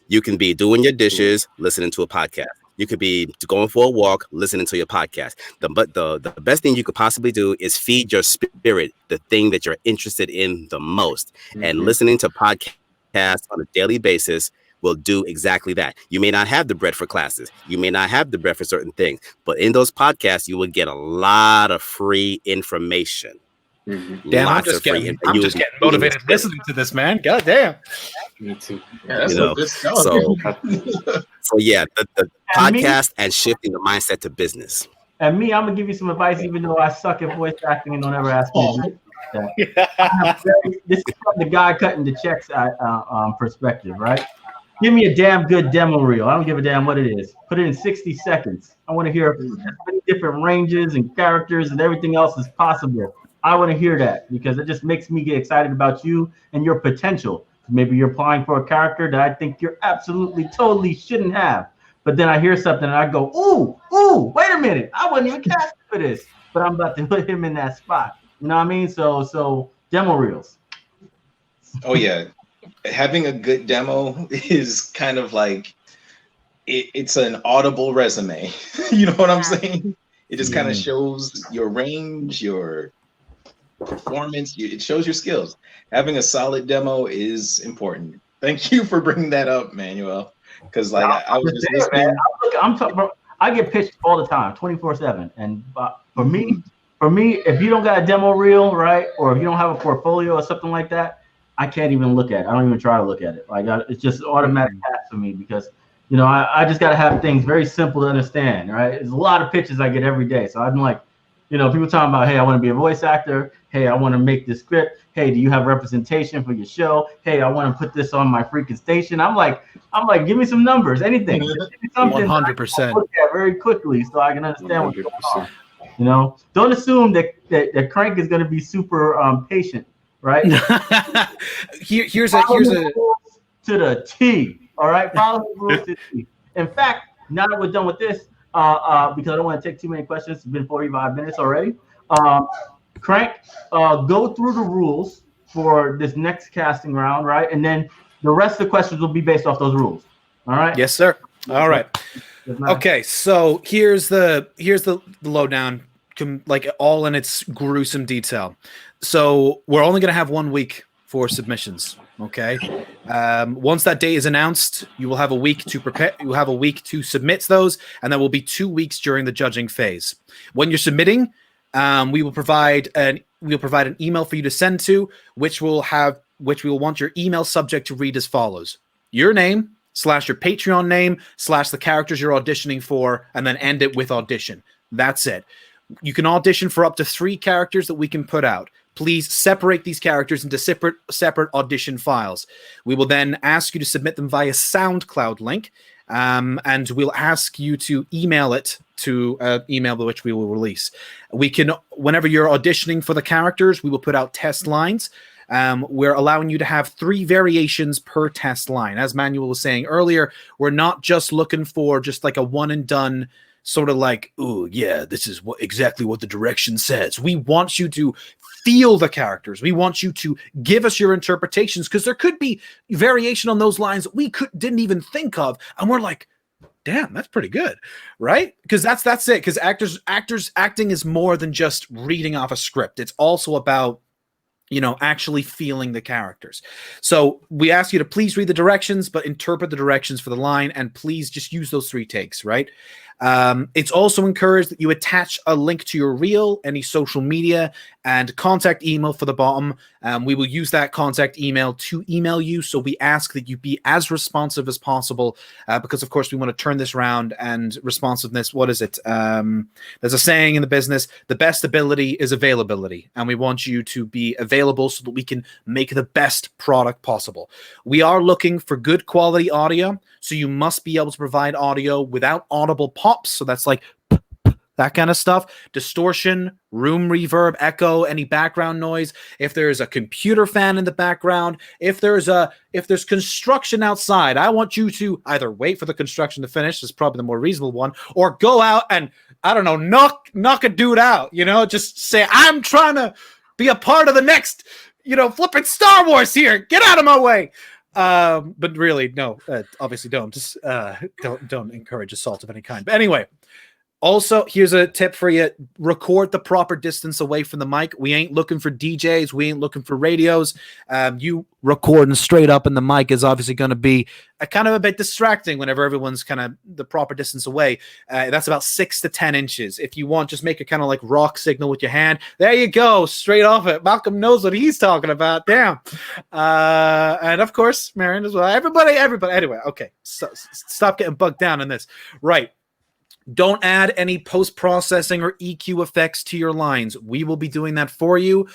You can be doing your dishes, listening to a podcast. You could be going for a walk, listening to your podcast. But the best thing you could possibly do is feed your spirit the thing that you're interested in the most. And listening to podcasts on a daily basis will do exactly that. You may not have the bread for classes. You may not have the bread for certain things. But in those podcasts, you will get a lot of free information. Damn, I'm just getting motivated listening to this, man. God damn. Me too. Yeah, that's You know, good stuff. so yeah, the podcast and shifting the mindset to business. And me, I'm gonna give you some advice, even though I suck at voice acting and don't ever ask me to do that. This is from the guy cutting the checks perspective, right? Give me a damn good demo reel. I don't give a damn what it is. Put it in 60 seconds. I want to hear as many different ranges and characters and everything else as possible. I want to hear that, because it just makes me get excited about you and your potential. Maybe you're applying for a character that I think you're absolutely, totally shouldn't have. But then I hear something and I go, ooh, wait a minute. I wasn't even cast for this, but I'm about to put him in that spot. You know what I mean? So demo reels. Oh yeah. Having a good demo is kind of like, it's an audible resume. You know what I'm saying? It just kind of shows your range, your performance. It shows your skills. Having a solid demo is important. Thank you for bringing that up, Manuel. Because like I was just saying, man, listening. I'm talking about. I get pitched all the time, 24/7, and for me, if you don't got a demo reel, right, or if you don't have a portfolio or something like that, I can't even look at it. I don't even try to look at it. Like it's just automatic pass for me because I just got to have things very simple to understand, right? There's a lot of pitches I get every day, so I'm like, people talking about, hey, I want to be a voice actor. Hey, I want to make this script. Hey, do you have representation for your show? Hey, I want to put this on my freaking station. I'm like, give me some numbers, anything. Give me something 100%. look at very quickly so I can understand what's going on. Don't assume that Crank is going to be super patient, right? here's a to the T. All right, follow the rules to the T. In fact, now that we're done with this, because I don't want to take too many questions. It's been 45 minutes already. Crank, go through the rules for this next casting round, right? And then the rest of the questions will be based off those rules. All right? Yes, sir. All right. Okay, so here's the lowdown, like all in its gruesome detail. So we're only going to have 1 week for submissions. Okay. Once that date is announced, you will have a week to prepare. You will have a week to submit those, and there will be 2 weeks during the judging phase. When you're submitting, we will provide an email for you to send to, which we will want your email subject to read as follows: your name / your Patreon name / the characters you're auditioning for, and then end it with audition. That's it. You can audition for up to 3 characters that we can put out. Please separate these characters into separate audition files. We will then ask you to submit them via SoundCloud link, and we'll ask you to email it to email which we will release. Whenever you're auditioning for the characters, we will put out test lines. We're allowing you to have 3 variations per test line. As Manuel was saying earlier, we're not just looking for just like a one and done sort of like, oh yeah, this is exactly what the direction says. We want you to feel the characters. We want you to give us your interpretations, because there could be variation on those lines that we didn't even think of, and we're like, damn, that's pretty good, right? Because that's it. Because actors acting is more than just reading off a script. It's also about actually feeling the characters. So we ask you to please read the directions, but interpret the directions for the line, and please just use those 3 takes, right? It's also encouraged that you attach a link to your reel, any social media, and contact email for the bottom. We will use that contact email to email you. So we ask that you be as responsive as possible, because of course we want to turn this round, and responsiveness, what is it? There's a saying in the business, the best ability is availability. And we want you to be available so that we can make the best product possible. We are looking for good quality audio. So you must be able to provide audio without audible pops. So that's like that kind of stuff. Distortion, room reverb, echo, any background noise. If there's a computer fan in the background, if there's construction outside, I want you to either wait for the construction to finish, is probably the more reasonable one, or go out and, I don't know, knock a dude out, just say, I'm trying to be a part of the next, flipping Star Wars here. Get out of my way. But really, no, obviously don't. Just don't encourage assault of any kind. But anyway, also, here's a tip for you. Record the proper distance away from the mic. We ain't looking for DJs. We ain't looking for radios. You recording straight up in the mic is obviously going to be a bit distracting whenever everyone's kind of the proper distance away. That's about 6 to 10 inches. If you want, just make a kind of like rock signal with your hand. There you go. Straight off it. Malcolm knows what he's talking about. Damn. And of course, Marion as well. Everybody. Anyway, okay. So, stop getting bugged down in this. Right. Don't add any post-processing or EQ effects to your lines. We will be doing that for you,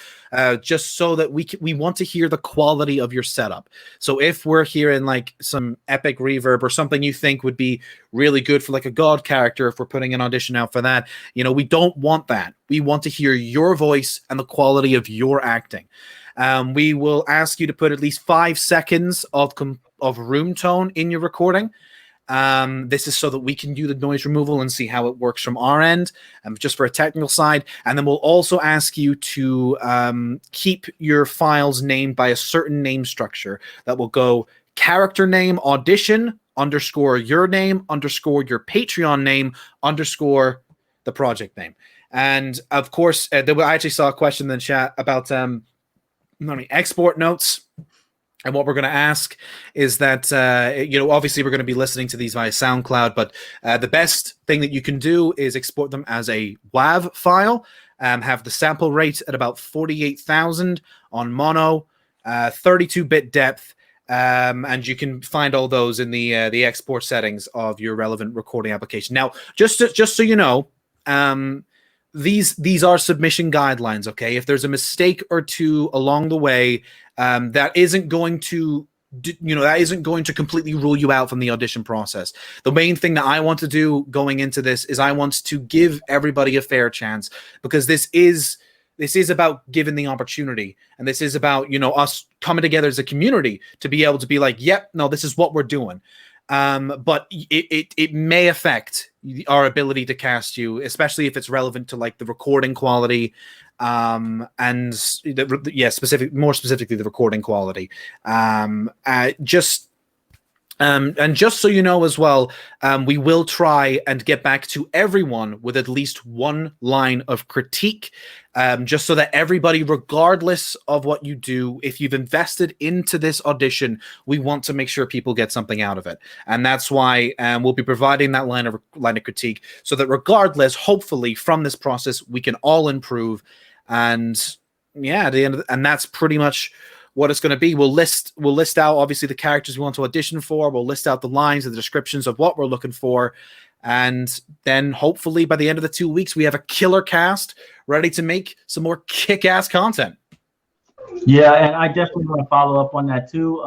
just so that we want to hear the quality of your setup. So if we're hearing like some epic reverb or something you think would be really good for like a god character, if we're putting an audition out for that, we don't want that. We want to hear your voice and the quality of your acting. We will ask you to put at least 5 seconds of room tone in your recording. This is so that we can do the noise removal and see how it works from our end, just for a technical side. And then we'll also ask you to keep your files named by a certain name structure that will go character name audition _ your name _ your Patreon name _ the project name. And of course, I actually saw a question in the chat about export notes. And what we're going to ask is that, obviously we're going to be listening to these via SoundCloud, but the best thing that you can do is export them as a WAV file, have the sample rate at about 48,000 on mono, 32-bit depth, and you can find all those in the export settings of your relevant recording application. Now, just so you know, these are submission guidelines, okay? If there's a mistake or two along the way, that isn't going to completely rule you out from the audition process. The main thing that I want to do going into this is I want to give everybody a fair chance, because this is about giving the opportunity, and this is about us coming together as a community to be able to be like, yep, no, this is what we're doing. But it may affect our ability to cast you, especially if it's relevant to like the recording quality, and more specifically the recording quality. And just so you know as well, we will try and get back to everyone with at least one line of critique, just so that everybody, regardless of what you do, if you've invested into this audition, we want to make sure people get something out of it. And that's why we'll be providing that line of critique, so that regardless, hopefully from this process, we can all improve. And yeah, at the end and that's pretty much what it's going to be. We'll list out obviously the characters we want to audition for. We'll list out the lines and the descriptions of what we're looking for. And then hopefully by the end of the 2 weeks, we have a killer cast ready to make some more kick-ass content. Yeah, and I definitely want to follow up on that too.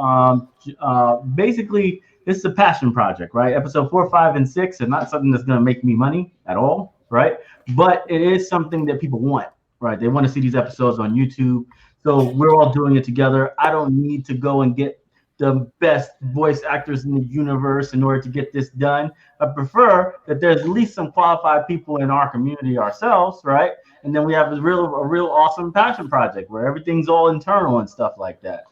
Basically, this is a passion project, right? Episode 4, 5, and 6 are not something that's going to make me money at all, right? But it is something that people want, right? They want to see these episodes on YouTube. So we're all doing it together. I don't need to go and get the best voice actors in the universe in order to get this done. I prefer that there's at least some qualified people in our community ourselves, right? And then we have a real awesome passion project where everything's all internal and stuff like that.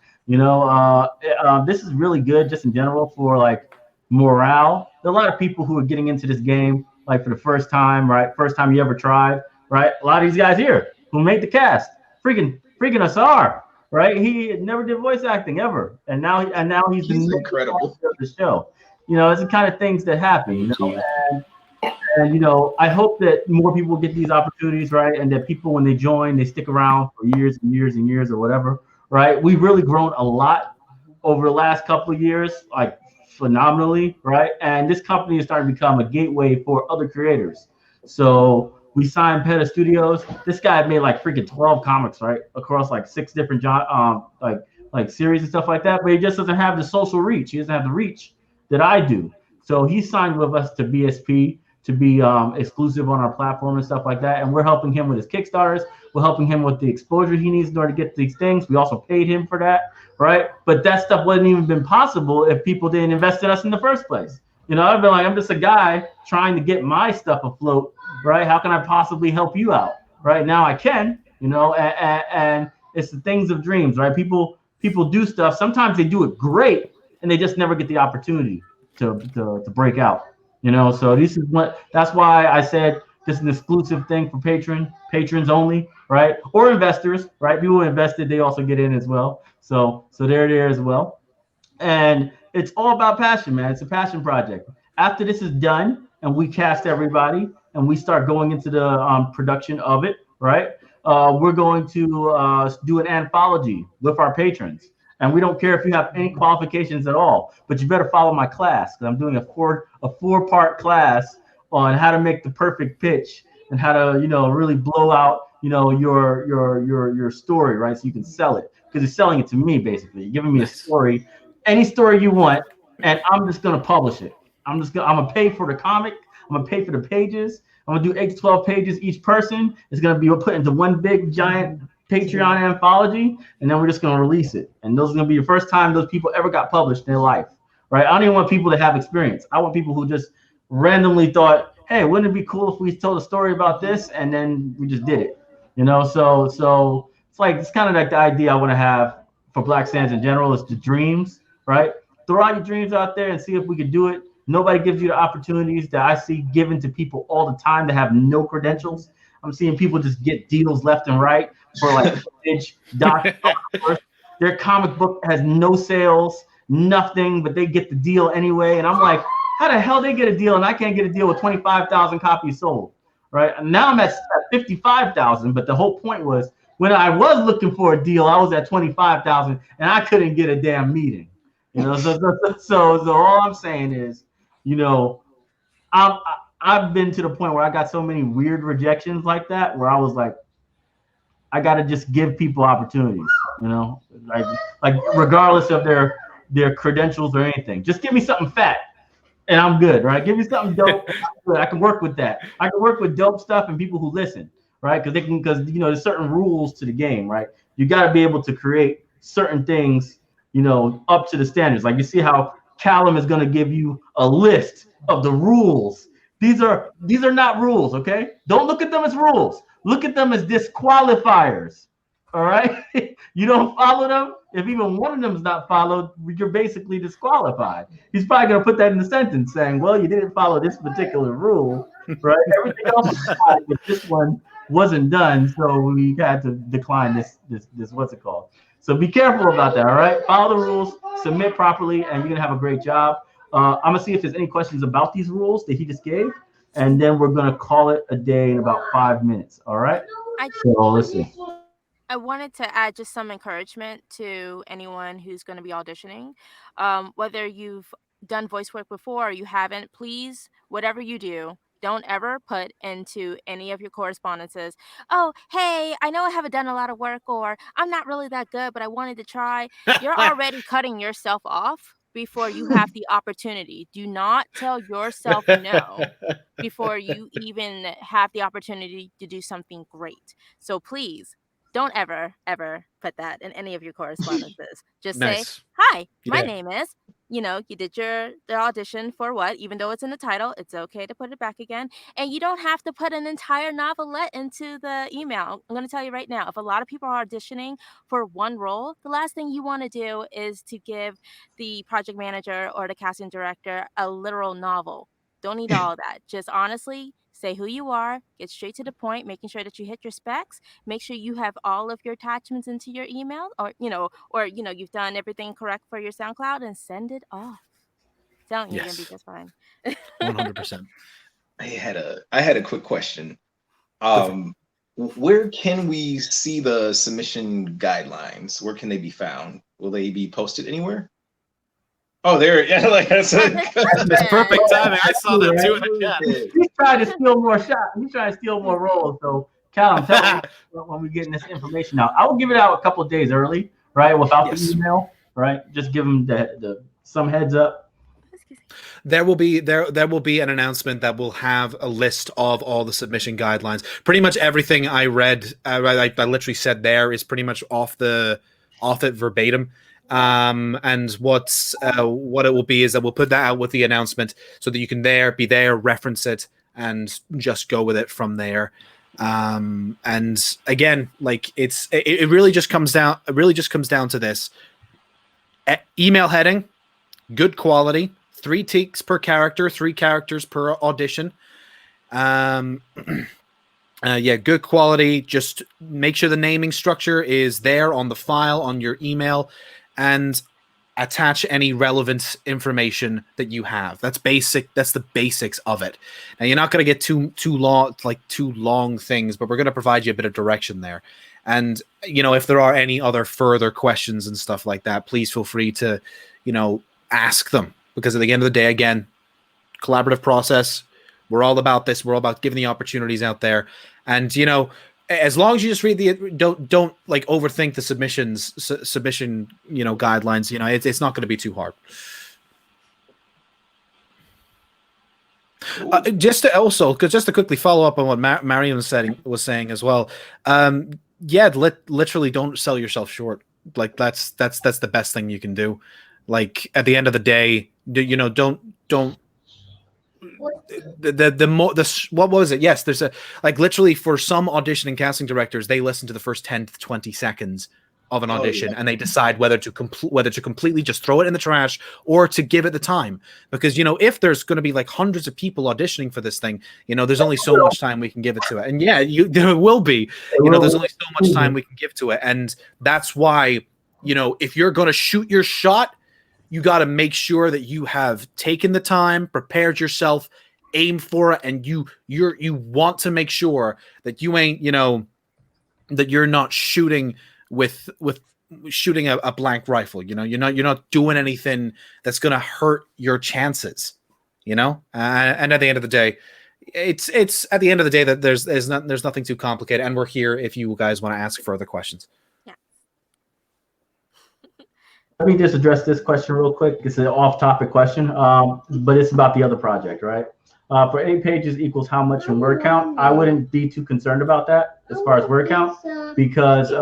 This is really good just in general for like morale. There are a lot of people who are getting into this game like for the first time, right? First time you ever tried, right? A lot of these guys here who made the cast, freaking Asar, right? He never did voice acting ever, and now he's incredible of the show. It's the kind of things that happen. And I hope that more people get these opportunities, right? And that people, when they join, they stick around for years and years and years or whatever, right? We've really grown a lot over the last couple of years, like phenomenally, right? And this company is starting to become a gateway for other creators. So we signed Peta Studios. This guy made like freaking 12 comics, right? Across like 6 different like series and stuff like that. But he just doesn't have the social reach. He doesn't have the reach that I do. So he signed with us to BSP to be exclusive on our platform and stuff like that. And we're helping him with his Kickstarters. We're helping him with the exposure he needs in order to get these things. We also paid him for that, right? But that stuff wouldn't even been possible if people didn't invest in us in the first place. I've been like, I'm just a guy trying to get my stuff afloat, right? How can I possibly help you out? Right now I can, and it's the things of dreams, right? People do stuff. Sometimes they do it great and they just never get the opportunity to break out, So that's why I said this is an exclusive thing for patrons only, right? Or investors, right? People who invested, they also get in as well. So they're there as well. And it's all about passion, man. It's a passion project. After this is done and we cast everybody and we start going into the production of it, right? We're going to do an anthology with our patrons. And we don't care if you have any qualifications at all, but you better follow my class, because I'm doing a four-part class on how to make the perfect pitch and how to, really blow out, your story, right? So you can sell it, because you're selling it to me, basically. You're giving me a story, any story you want, and I'm just going to publish it. I'm going to pay for the comic. I'm going to pay for the pages. I'm going to do 8 to 12 pages each person. It's going to be put into one big, giant Patreon anthology, and then we're just going to release it. And those are going to be the first time those people ever got published in their life, right? I don't even want people to have experience. I want people who just randomly thought, hey, wouldn't it be cool if we told a story about this, and then we just did it, So it's kind of like the idea I want to have for Black Sands in general is the dreams, right? Throw out your dreams out there and see if we can do it. Nobody gives you the opportunities that I see given to people all the time that have no credentials. I'm seeing people just get deals left and right for like doctors. their comic book has no sales, nothing, but they get the deal anyway. And I'm like, how the hell they get a deal and I can't get a deal with 25,000 copies sold, right? And now I'm at 55,000, but the whole point was when I was looking for a deal, I was at 25,000 and I couldn't get a damn meeting. You know, so all I'm saying is, you know, I've been to the point where I got so many weird rejections like that, where I was like, I got to just give people opportunities, you know, like regardless of their credentials or anything. Just give me something fat and I'm good, right? Give me something dope. I can work with that. I can work with dope stuff and people who listen, right? Because you know, there's certain rules to the game, right? You got to be able to create certain things, you know, up to the standards. Like you see how Calum is going to give you a list of the rules. These are not rules, okay? Don't look at them as rules. Look at them as disqualifiers. All right? You don't follow them. If even one of them is not followed, you're basically disqualified. He's probably going to put that in the sentence saying, well, you didn't follow this particular rule, right? Everything else was fine, but this one wasn't done, so we had to decline this what's it called? So be careful about that, all right? Follow the rules, submit properly, and you're going to have a great job. I'm going to see if there's any questions about these rules that he just gave, and then we're going to call it a day in about 5 minutes, all right? So let's see. I wanted to add just some encouragement to anyone who's going to be auditioning. Whether you've done voice work before or you haven't, please, whatever you do, don't ever put into any of your correspondences, oh, hey, I know I haven't done a lot of work, or I'm not really that good, but I wanted to try. You're already cutting yourself off before you have the opportunity. Do not tell yourself no before you even have the opportunity to do something great. So please, don't ever put that in any of your correspondences. Just Nice. say, hi, my Yeah. name is, you know, you did the audition for what, even though it's in the title, it's okay to put it back again. And you don't have to put an entire novelette into the email. I'm going to tell you right now, if a lot of people are auditioning for one role, the last thing you want to do is to give the project manager or the casting director a literal novel. Don't need all that. Just honestly say who you are, get straight to the point, making sure that you hit your specs, make sure you have all of your attachments into your email, or you've done everything correct for your SoundCloud, and send it off. Telling you, you're gonna be just fine. 100%. I had a quick question. Where can we see the submission guidelines? Where can they be found? Will they be posted anywhere? Oh, there. Yeah, like I said. That's perfect timing. I saw that too in the chat. He's trying to steal more shots. He's trying to steal more roles. So, Calum, tell me when we're getting this information out. I will give it out a couple of days early, right? Without the email, right? Just give them some heads up. There will be an announcement that will have a list of all the submission guidelines. Pretty much everything I read, I literally said there is pretty much off it verbatim. And what it will be is that we'll put that out with the announcement so that you can reference it and just go with it from there. And again, like it really just comes down to this: email heading, good quality, 3 takes per character, 3 characters per audition. Good quality. Just make sure the naming structure is there on the file on your email, and attach any relevant information that you have. That's basic. That's the basics of it. Now you're not going to get too long things, but we're going to provide you a bit of direction there. And if there are any other further questions and stuff like that, please feel free to, ask them, because at the end of the day, again, collaborative process. We're all about this. We're all about giving the opportunities out there. And, as long as you just read don't like overthink the submission, guidelines, it's not going to be too hard. Just to quickly follow up on what Marion was saying as well. Literally don't sell yourself short. Like that's the best thing you can do. Like at the end of the day, don't what was it? Yes, there's literally for some audition and casting directors, they listen to the first 10 to 20 seconds of an audition and they decide whether to completely just throw it in the trash or to give it the time. Because if there's going to be like hundreds of people auditioning for this thing, there's only so much time we can give it to it. And there will be, there's only so much time we can give to it, and that's why you know, if you're going to shoot your shot, you got to make sure that you have taken the time, prepared yourself, aim for it, and you want to make sure that you ain't, you know, that you're not shooting with shooting a blank rifle. You know, you're not doing anything that's going to hurt your chances. You know, and at the end of the day, it's at the end of the day that there's nothing too complicated, and we're here if you guys want to ask further questions. Let me just address this question real quick. It's an off-topic question, but it's about the other project, right? For 8 pages equals how much in word count? I wouldn't be too concerned about that as far as word count, because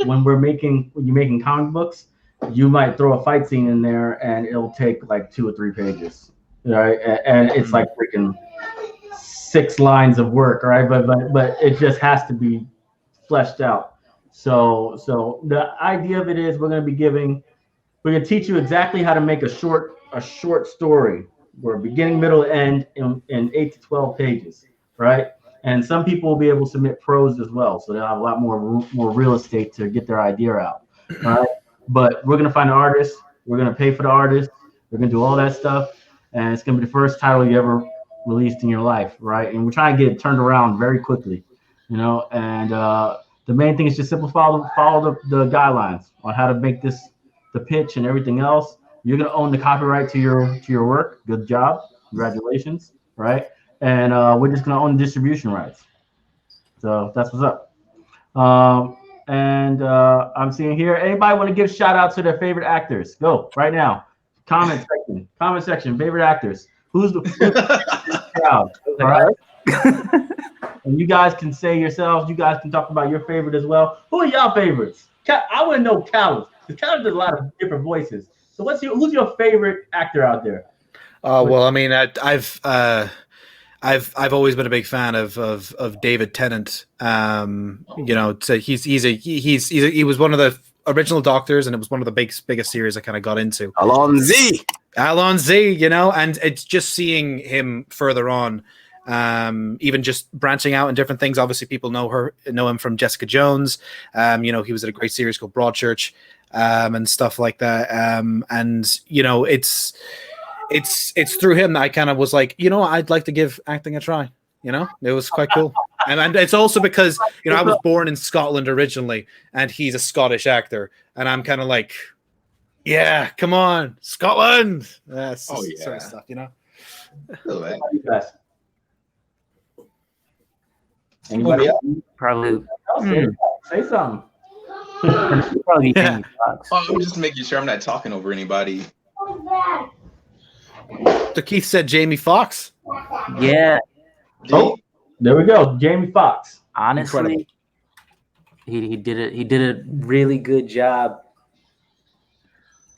when you're making comic books, you might throw a fight scene in there and it'll take like 2 or 3 pages, right? And it's like freaking 6 lines of work, right? But it just has to be fleshed out. So the idea of it is we're going to teach you exactly how to make a short story, where beginning, middle, end in 8 to 12 pages, right? And some people will be able to submit prose as well, so they'll have a lot more real estate to get their idea out, right? But we're gonna find an artist, we're gonna pay for the artist, we're gonna do all that stuff, and it's gonna be the first title you ever released in your life, right? And we're trying to get it turned around very quickly, you know. And the main thing is just simply follow the guidelines on how to make this, the pitch and everything else. You're gonna own the copyright to your work. Good job, congratulations, right? And we're just gonna own the distribution rights. So that's what's up. I'm seeing here, anybody want to give shout outs to their favorite actors? Go right now. Comment section. Favorite actors. Who's the crowd? All right. And you guys can say yourselves. You guys can talk about your favorite as well. Who are y'all favorites? I want to know Calum, because Calum does a lot of different voices. So who's your favorite actor out there? Well, I mean, I've always been a big fan of David Tennant. You know, so he was one of the original Doctors, and it was one of the biggest series I kind of got into. Alon Z, you know, and it's just seeing him further on, even just branching out in different things. Obviously, people know him from Jessica Jones. You know, he was in a great series called Broadchurch, and stuff like that. And you know, it's through him that I kind of was like, you know, I'd like to give acting a try. You know, it was quite cool. And it's also because, you know, I was born in Scotland originally, and he's a Scottish actor, and I'm kind of like, yeah, come on, Scotland. Sort of stuff, you know. Anybody else? Probably. Say something. Probably Jamie Foxx. I'm just making sure I'm not talking over anybody. So Keith said Jamie Foxx. Yeah. Oh, there we go. Jamie Foxx. Honestly, he did it. He did a really good job.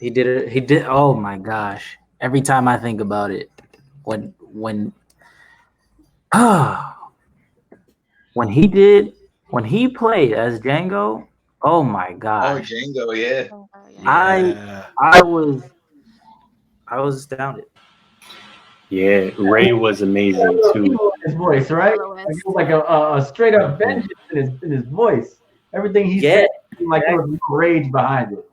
He did. Oh my gosh! Every time I think about it, when he played as Django, oh my gosh! Oh, Django, yeah. I was astounded. Yeah, Ray was amazing too. His voice, right? Like a straight up vengeance in his voice. Everything he said, like there was no rage behind it,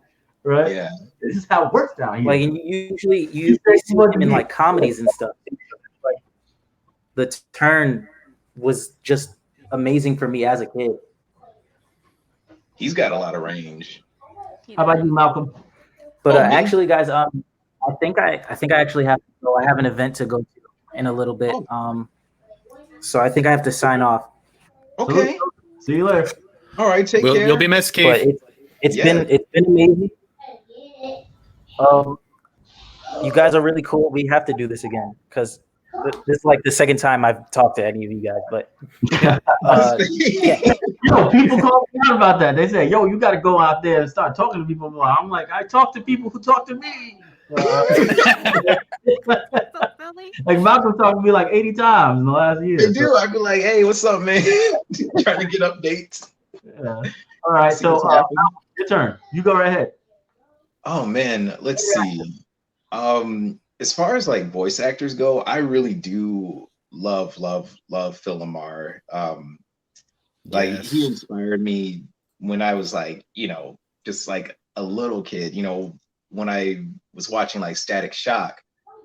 right? Yeah. This is how it works down here. Like usually you see him in like comedies and stuff. Like the turn was just amazing for me as a kid. He's got a lot of range. How about you, Malcolm? But actually, guys, I think I actually have to go. I have an event to go to in a little bit. So I think I have to sign off. Okay. See you later. All right, take care. You'll be missed, Keith. But it's been amazing. You guys are really cool. We have to do this again because this is like the second time I've talked to any of you guys. But Yo, people call me out about that. They say, "Yo, you got to go out there and start talking to people more." I'm like, I talk to people who talk to me. Like Malcolm talked to me like 80 times in the last year. They do. I be like, "Hey, what's up, man?" Trying to get updates. Yeah. All right, so your turn. You go right ahead. Oh man, let's see. As far as like voice actors go, I really do love Phil Lamar. Like he inspired me when I was like, you know, just like a little kid. You know, when I was watching like Static Shock,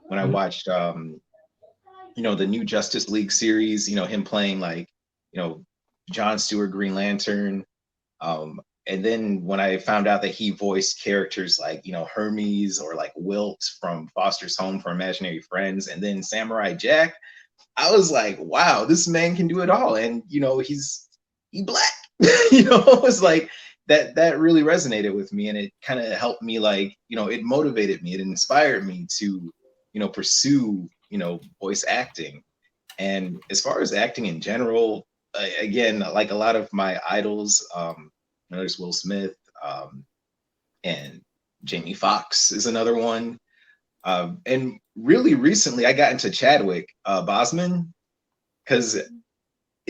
when I watched you know, the new Justice League series, you know, him playing like, you know, John Stewart Green Lantern. And then when I found out that he voiced characters like, you know, Hermes or like Wilt from Foster's Home for Imaginary Friends, and then Samurai Jack, I was like, wow, this man can do it all. And, you know, he black, you know, it was like that really resonated with me. And it kind of helped me, like, you know, it motivated me. It inspired me to, you know, pursue, you know, voice acting. And as far as acting in general, again, like a lot of my idols, there's Will Smith, and Jamie Foxx is another one. And really recently, I got into Chadwick Boseman because it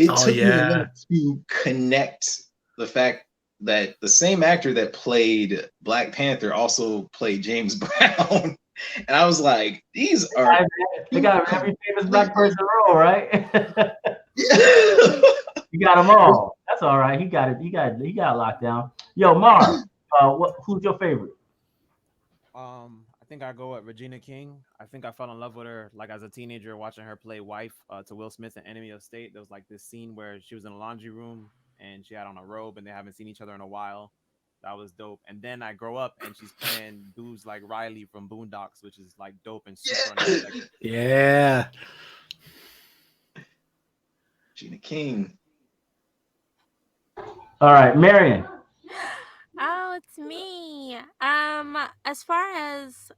took me a minute to connect the fact that the same actor that played Black Panther also played James Brown. And I was like, these are they got every famous black person role, right? yeah. You got them all. That's all right. He got it. He got it locked down. Yo, Marv, who's your favorite? I think I go with Regina King. I think I fell in love with her like as a teenager watching her play wife to Will Smith in Enemy of State. There was like this scene where she was in a laundry room and she had on a robe and they haven't seen each other in a while. That was dope. And then I grow up and she's playing dudes like Riley from Boondocks, which is like dope and super unexpected. Yeah. Regina King. All right, Marion. Oh, it's me. As far as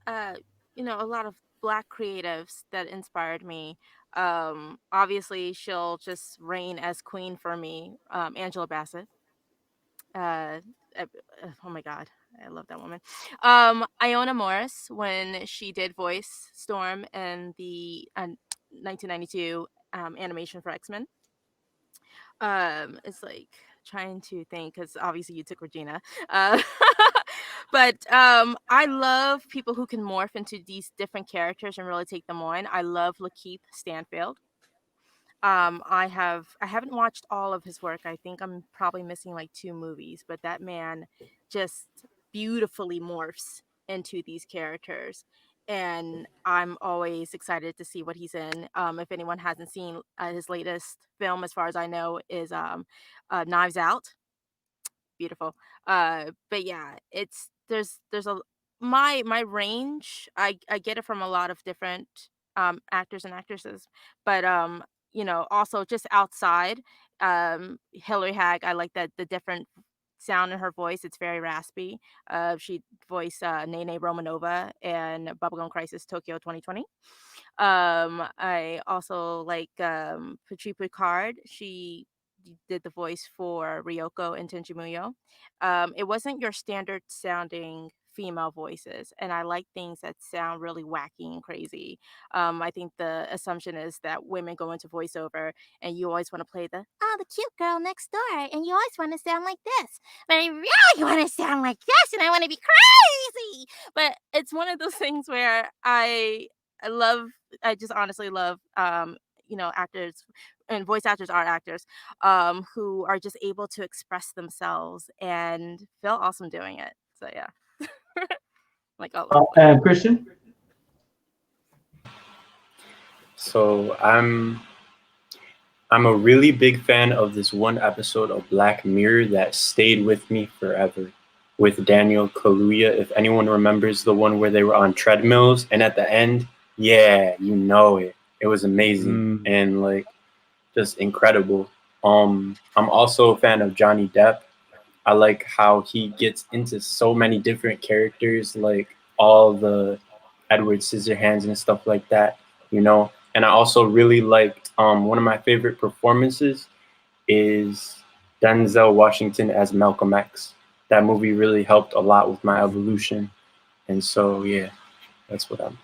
you know, a lot of black creatives that inspired me. Obviously, she'll just reign as queen for me. Angela Bassett. Uh, oh my God, I love that woman. Iona Morris, when she did voice Storm in the 1992 animation for X-Men. It's like trying to think because obviously you took Regina. But I love people who can morph into these different characters and really take them on. I love Lakeith Stanfield. I haven't watched all of his work. I think I'm probably missing like 2 movies, but that man just beautifully morphs into these characters. And I'm always excited to see what he's in. If anyone hasn't seen his latest film, as far as I know, is Knives Out. Beautiful. But yeah, there's a my range. I get it from a lot of different actors and actresses, but you know, also just outside, Hillary Hagg. I like that the different sound in her voice. It's very raspy. She voiced Nene Romanova and Bubblegum Crisis Tokyo 2020. I also like Patrice Picard. She did the voice for Ryoko in Tenchi Muyo. It wasn't your standard sounding female voices, and I like things that sound really wacky and crazy. I think the assumption is that women go into voiceover and you always want to play the cute girl next door, and you always want to sound like this, but I really want to sound like this, and I want to be crazy. But it's one of those things where I just honestly love you know, actors and voice actors are actors who are just able to express themselves and feel awesome doing it. So yeah. Like And Christian. So I'm a really big fan of this one episode of Black Mirror that stayed with me forever, with Daniel Kaluuya. If anyone remembers the one where they were on treadmills and at the end, yeah, you know it. It was amazing and like just incredible. I'm also a fan of Johnny Depp. I like how he gets into so many different characters, like all the Edward Scissorhands and stuff like that, you know. And I also really liked one of my favorite performances is Denzel Washington as Malcolm X. That movie really helped a lot with my evolution, and so yeah, that's what I'm.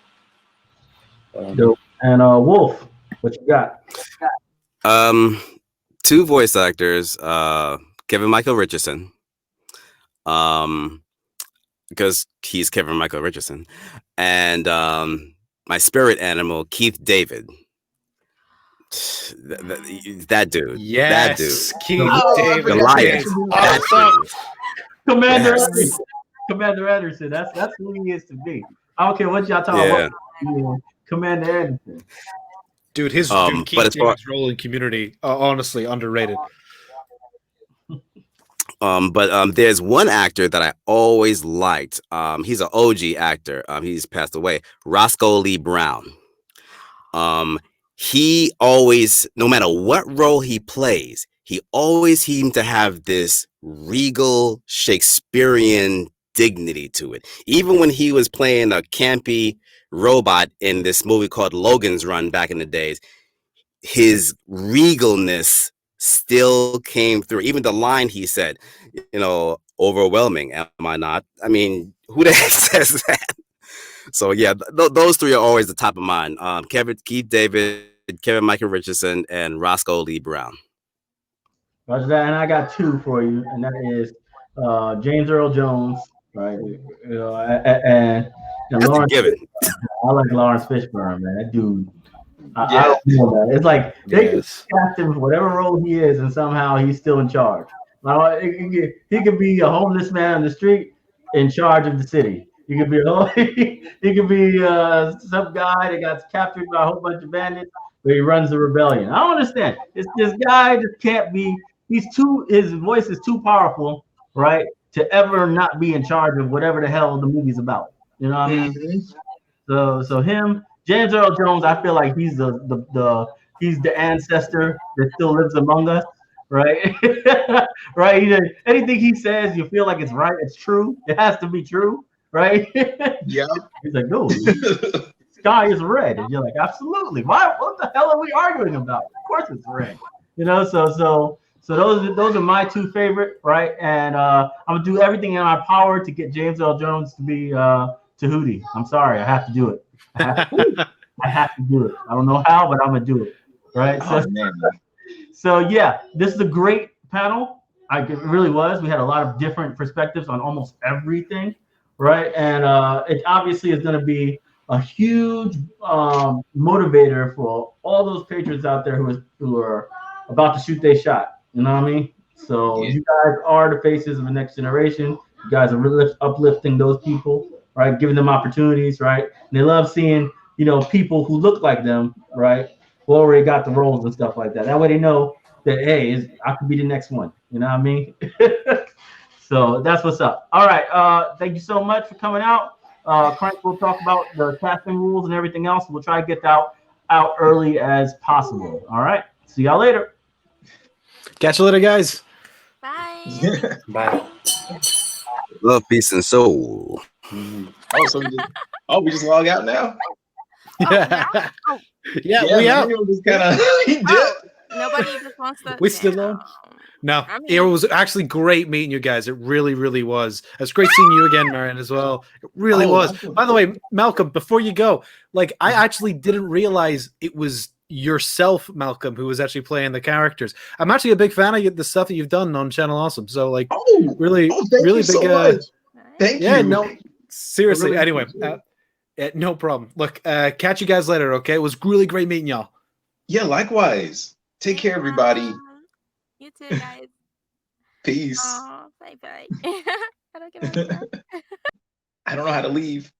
Dope. And Wolf, what you got? 2 voice actors, Kevin Michael Richardson, because he's Kevin Michael Richardson, and my spirit animal, Keith David. That dude. Yes, that dude. Keith David. Goliath. Awesome. Commander. Yes. Commander Anderson. That's who he is to me. I don't care what y'all talking Yeah. about. Commander Anderson. Dude, Keith but as far David's role in Community, honestly, underrated. But there's one actor that I always liked. He's an OG actor. He's passed away. Roscoe Lee Brown. He always, no matter what role he plays, he always seemed to have this regal Shakespearean dignity to it. Even when he was playing a campy robot in this movie called Logan's Run back in the days, his regalness still came through. Even the line he said, overwhelming, am I not? I mean, who the heck says that? So yeah, those three are always the top of mind. Keith David, Kevin Michael Richardson, and Roscoe Lee Brown. Roger that, and I got two for you, and that is James Earl Jones, right? And That's Lawrence. a given. I like Lawrence Fishburne, man. That dude. I don't know, man. It's like they can cast him for whatever role he is, and somehow he's still in charge. He could be a homeless man on the street in charge of the city. He could be some guy that got captured by a whole bunch of bandits, where he runs the rebellion. I don't understand. It's this guy just can't be. His voice is too powerful, right, to ever not be in charge of whatever the hell the movie's about. You know what I mean? So him, James Earl Jones, I feel like he's he's the ancestor that still lives among us, right? Right. Anything he says, you feel like it's right. It's true. It has to be true, right? Yeah. He's like, no, sky is red, and you're like, absolutely. Why? What the hell are we arguing about? Of course it's red. So those are my two favorite, right? And I'm gonna do everything in my power to get James Earl Jones to be Tahuti. I'm sorry, I have to do it. I have to do it. I don't know how, but I'm gonna do it. Right? So yeah, this is a great panel. It really was. We had a lot of different perspectives on almost everything, right? And it obviously is gonna be a huge motivator for all those patrons out there who are about to shoot their shot. You know what I mean? So you guys are the faces of the next generation. You guys are really uplifting those people, right? Giving them opportunities, right? And they love seeing, people who look like them, right? Who already got the roles and stuff like that. That way they know that, hey, I could be the next one. You know what I mean? So that's what's up. All right. Thank you so much for coming out. Crank will talk about the casting rules and everything else. We'll try to get that out early as possible. All right. See y'all later. Catch you later, guys. Bye. Bye. Love, peace, and soul. Oh, we just log out now? Yeah, Yeah, we out. Nobody just wants to. We still on? No, it was actually great meeting you guys. It really, really was. It's great seeing you again, Marion, as well. It really was. By the way, Malcolm, before you go, I actually didn't realize it was yourself, Malcolm, who was actually playing the characters. I'm actually a big fan of the stuff that you've done on Channel Awesome. So, really big. So thank you. Yeah, no, seriously. Really Anyway, no problem. Look, catch you guys later. Okay, it was really great meeting y'all. Yeah, likewise. Take care, everybody. You too, guys. Peace. Bye bye. I don't know I don't know how to leave.